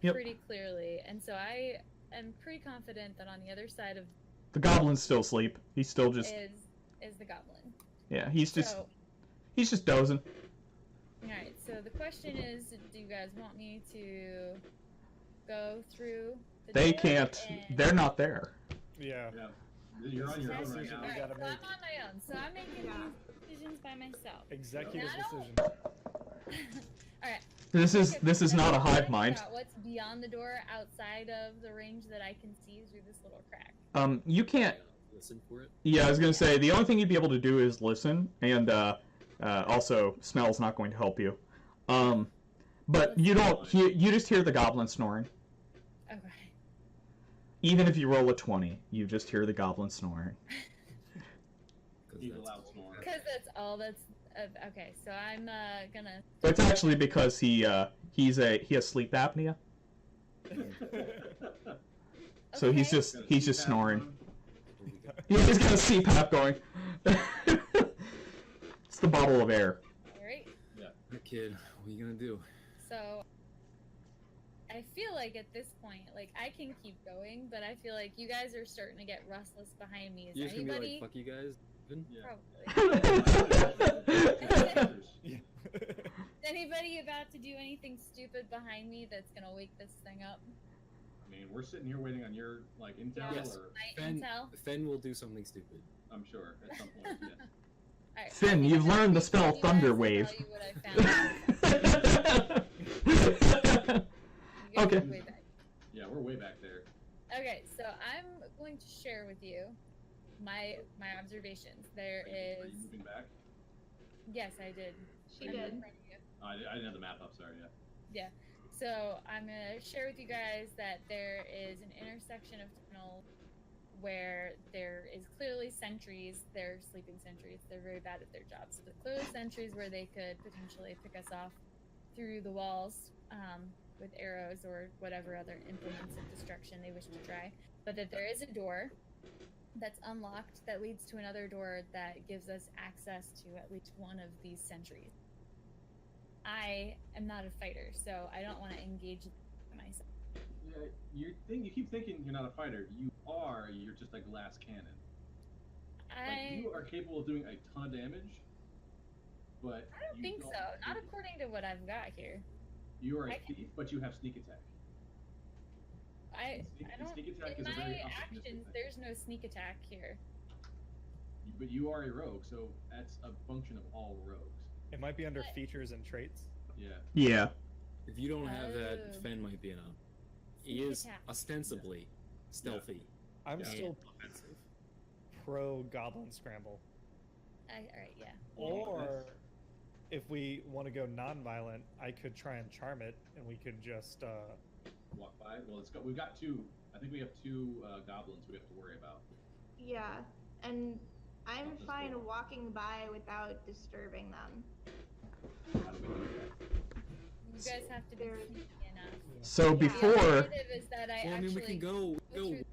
Yep. pretty clearly, and so I am pretty confident that on the other side of The goblin's still asleep. He's still just is the goblin. yeah. He's just So, dozing. all right. So the question is, do you guys want me to go through? The They door can't. and- They're not there. Yeah. Yeah. You're on your own right Decision now. we Alright, gotta so I'm make. on my own. So I'm making Yeah. these decisions by myself. Executive I don't- decision. All right. This is not a hive Find mind. out what's beyond the door, outside of the range that I can see through this little crack. You can't. Listen for it. Yeah, I was gonna say the only thing you'd be able to do is listen, and also smell's not going to help you. But you don't. You just hear the goblin snoring. Okay. Even if you roll a 20, you just hear the goblin snoring. 'Cause He's a that's loud all we snorer. have. Because that's all that's. Okay, so I'm gonna. It's actually because he has sleep apnea, so he's Okay. just snoring. We got- He's got a CPAP going. It's the bottle of air. Alright. That kid, what are you gonna do? So. I feel like at this point, like I can keep going, but I feel like you guys are starting to get restless behind me. Is You're just gonna be anybody? like, fuck you guys? Even? Probably. Yeah. Is anybody about to do anything stupid behind me that's gonna wake this thing up? I mean, we're sitting here waiting on your like intel, Yes. or My Fen, intel. Fen will do something stupid. I'm sure at some point. Yes. Alright, Finn, I think you've I'm gonna learned the reach spell you guys Thunder and Wave. tell you what I found. You guys Okay. are way back. Yeah, we're way back there. Okay, so I'm going to share with you my observations. There Are is you moving back? yes, I did. She I'm did. in front of you. Oh, I didn't have the map up. Sorry. Yeah. So I'm gonna share with you guys that there is an intersection of tunnels where there is clearly sentries. They're sleeping sentries. They're very bad at their jobs. But clearly sentries where they could potentially pick us off through the walls with arrows or whatever other implements of destruction they wish to try. But that there is a door that's unlocked that leads to another door that gives us access to at least one of these sentries. I am not a fighter, so I don't want to engage myself. Yeah, you keep thinking you're not a fighter. You are. You're just a glass cannon. Like, you are capable of doing a ton of damage, but I don't think so. Not according to what I've got here. You are a thief, but you have sneak attack. I don't. Sneak attack In is a very my opportunistic actions, thing. there's no sneak attack here. But you are a rogue, so that's a function of all rogues. It might be under features and traits. Yeah. Yeah. If you don't have that, Oh. Fen might be enough. He Sneak is attack. ostensibly stealthy. I'm Yeah. still offensive. pro Goblin Scramble. Alright, yeah. Or if we want to go non-violent, I could try and charm it, and we could just Walk by. Well, we've got two. I think we have two goblins we have to worry about. Yeah, and I'm Not this fine door. walking by without disturbing them. How do we do that? You guys have to be There- sneaky enough. So Yeah. The before, alternative is that I Well, I mean, we actually can go. through-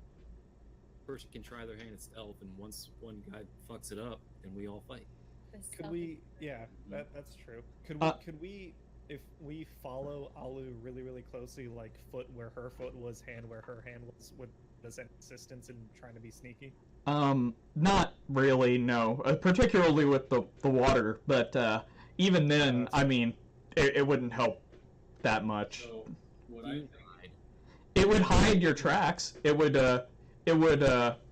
Person can try their hand at stealth, and once one guy fucks it up, then we all fight. the could stealth- we? Yeah, that's true. Could we? If we follow Alu really, really closely, like foot where her foot was, hand where her hand was, would us any assistance in trying to be sneaky? not really, no. Particularly with the water, but even then, I mean, it wouldn't help that much. So, what I You think. It would hide your tracks. It would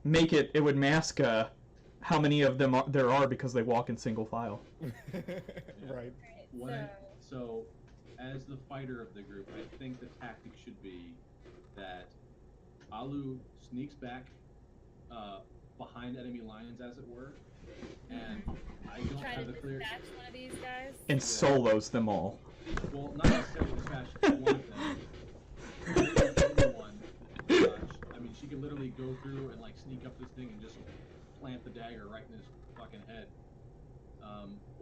make it. It would mask how many of them there are because they walk in single file. Right. Alright, So, as the fighter of the group, I think the tactic should be that Alu sneaks back behind enemy lines, as it were, and I don't try to have a clear. dispatch one of these guys. And solos them all. Well, not necessarily dispatch one of them. Maybe the other one. I mean, she could literally go through and sneak up this thing and just plant the dagger right in his fucking head.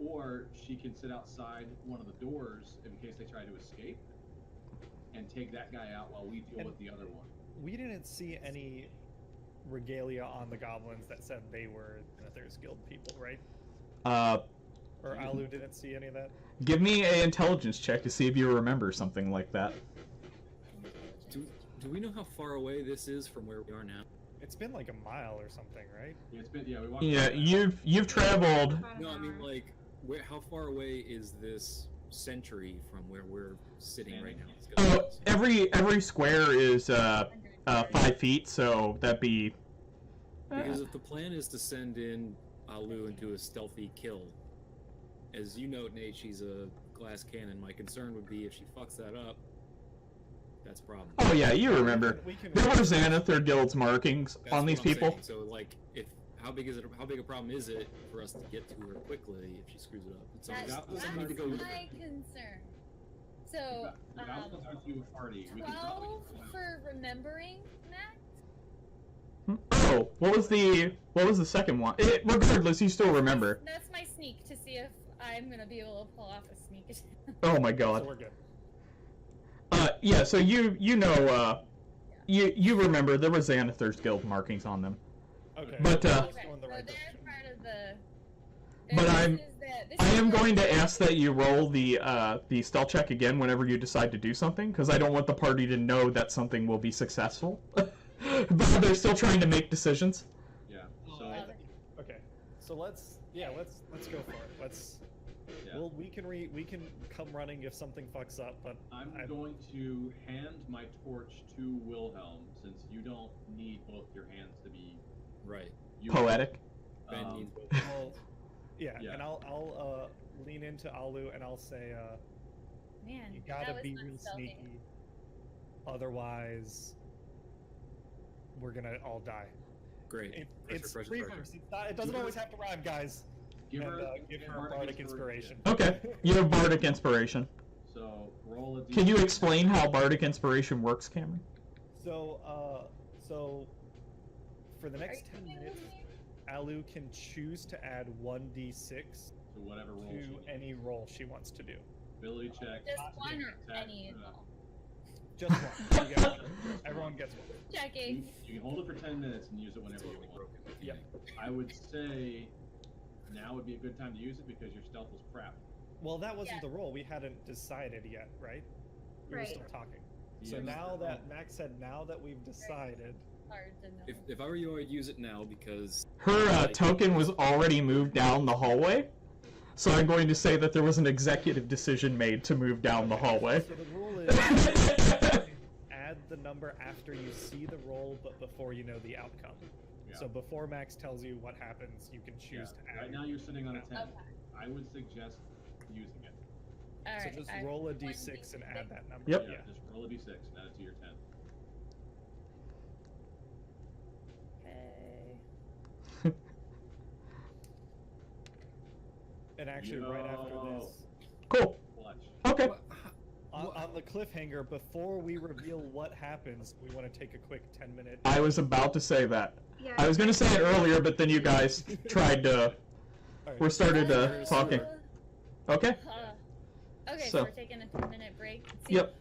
Or she can sit outside one of the doors in case they try to escape, and take that guy out while we deal with the other one. We didn't see any regalia on the goblins that said they were Nether's Guild people, right? Or Alu didn't see any of that? Give me an intelligence check to see if you remember something like that. Do we know how far away this is from where we are now? It's been like a mile or something, right? We walked. Yeah, by that. you've traveled. About an No, I mean hour. how far away is this sentry from where we're sitting right now? Oh, every square is 5 feet, so that'd be. Because if the plan is to send in Alu and do a stealthy kill, as you note, Nate, she's a glass cannon. My concern would be if she fucks that up, that's a problem. Oh yeah, you remember. We can There were Xanathar Guild's markings That's on what these I'm people. saying. So, how big a problem is it for us to get to her quickly if she screws it up? It's That's, almost- that's doesn't need to go. my concern. So, The goblins aren't you a party. We can 12 probably. for remembering, Max? Oh, what was the second one? Regardless, you still remember. That's my sneak to see if I'm gonna be able to pull off a sneak attack. Oh my So god. we're good. Yeah. So you know you remember there were Xanathar's Guild markings on them. Okay. But, we're Okay, still in the so right they're direction. part of the. But this I'm- is the- this I is am the- going to ask that you roll the stealth check again whenever you decide to do something, because I don't want the party to know that something will be successful. But they're still trying to make decisions. Yeah. Oh, So. Okay. So let's go for it. Yeah. Well, we can come running if something fucks up, but I'm going to hand my torch to Wilhelm, since you don't need both your hands to be Right. Poetic. Ben Um, needs both. well, yeah, Yeah. and I'll lean into Alu and I'll say Man, you that gotta was be not real stealthy. sneaky, otherwise we're gonna all die. Great. It's Pressure. reverse. It doesn't always have to rhyme, guys. give And her, give her a bardic inspiration. Okay. You have bardic inspiration. So roll a. Can you D6. explain how bardic inspiration works, Cameron? So for the next Are 10 you minutes, with me? Alu can choose to add 1d6 So whatever roll she to needs. any roll she wants to do. Ability check. Just one or attack, any roll. Just one. You get one. Everyone gets one. Checking. You can hold it for 10 minutes and use it whenever you want. Yep. I would say now would be a good time to use it because your stealth was crap. Well, that wasn't Yeah. the roll. We hadn't decided yet, right? We were Right. still talking. So Yeah. now that Max said, now that we've decided, Hard to know. If I were you, I'd use it now because Her token was already moved down the hallway, so I'm going to say that there was an executive decision made to move down the hallway. so the rule is add the number after you see the roll, but before you know the outcome. Yeah. So before Max tells you what happens, you can choose to add. Right now you're sitting on a 10. Okay. I would suggest using it. All So right. just I- roll a 1d6 d6 and add that number. Yep. Yeah, just roll a d6 and add it to your 10. Okay. And actually, right after Yo. this, Cool. Clutch. Okay. on the cliffhanger, before we reveal what happens, we want to take a quick 10-minute. I was about to say that. Yeah. I was going to say it earlier, but then you guys tried to. Alright, We're started here's- talking. Okay. Okay, So- so we're taking a 10-minute break. See Yep.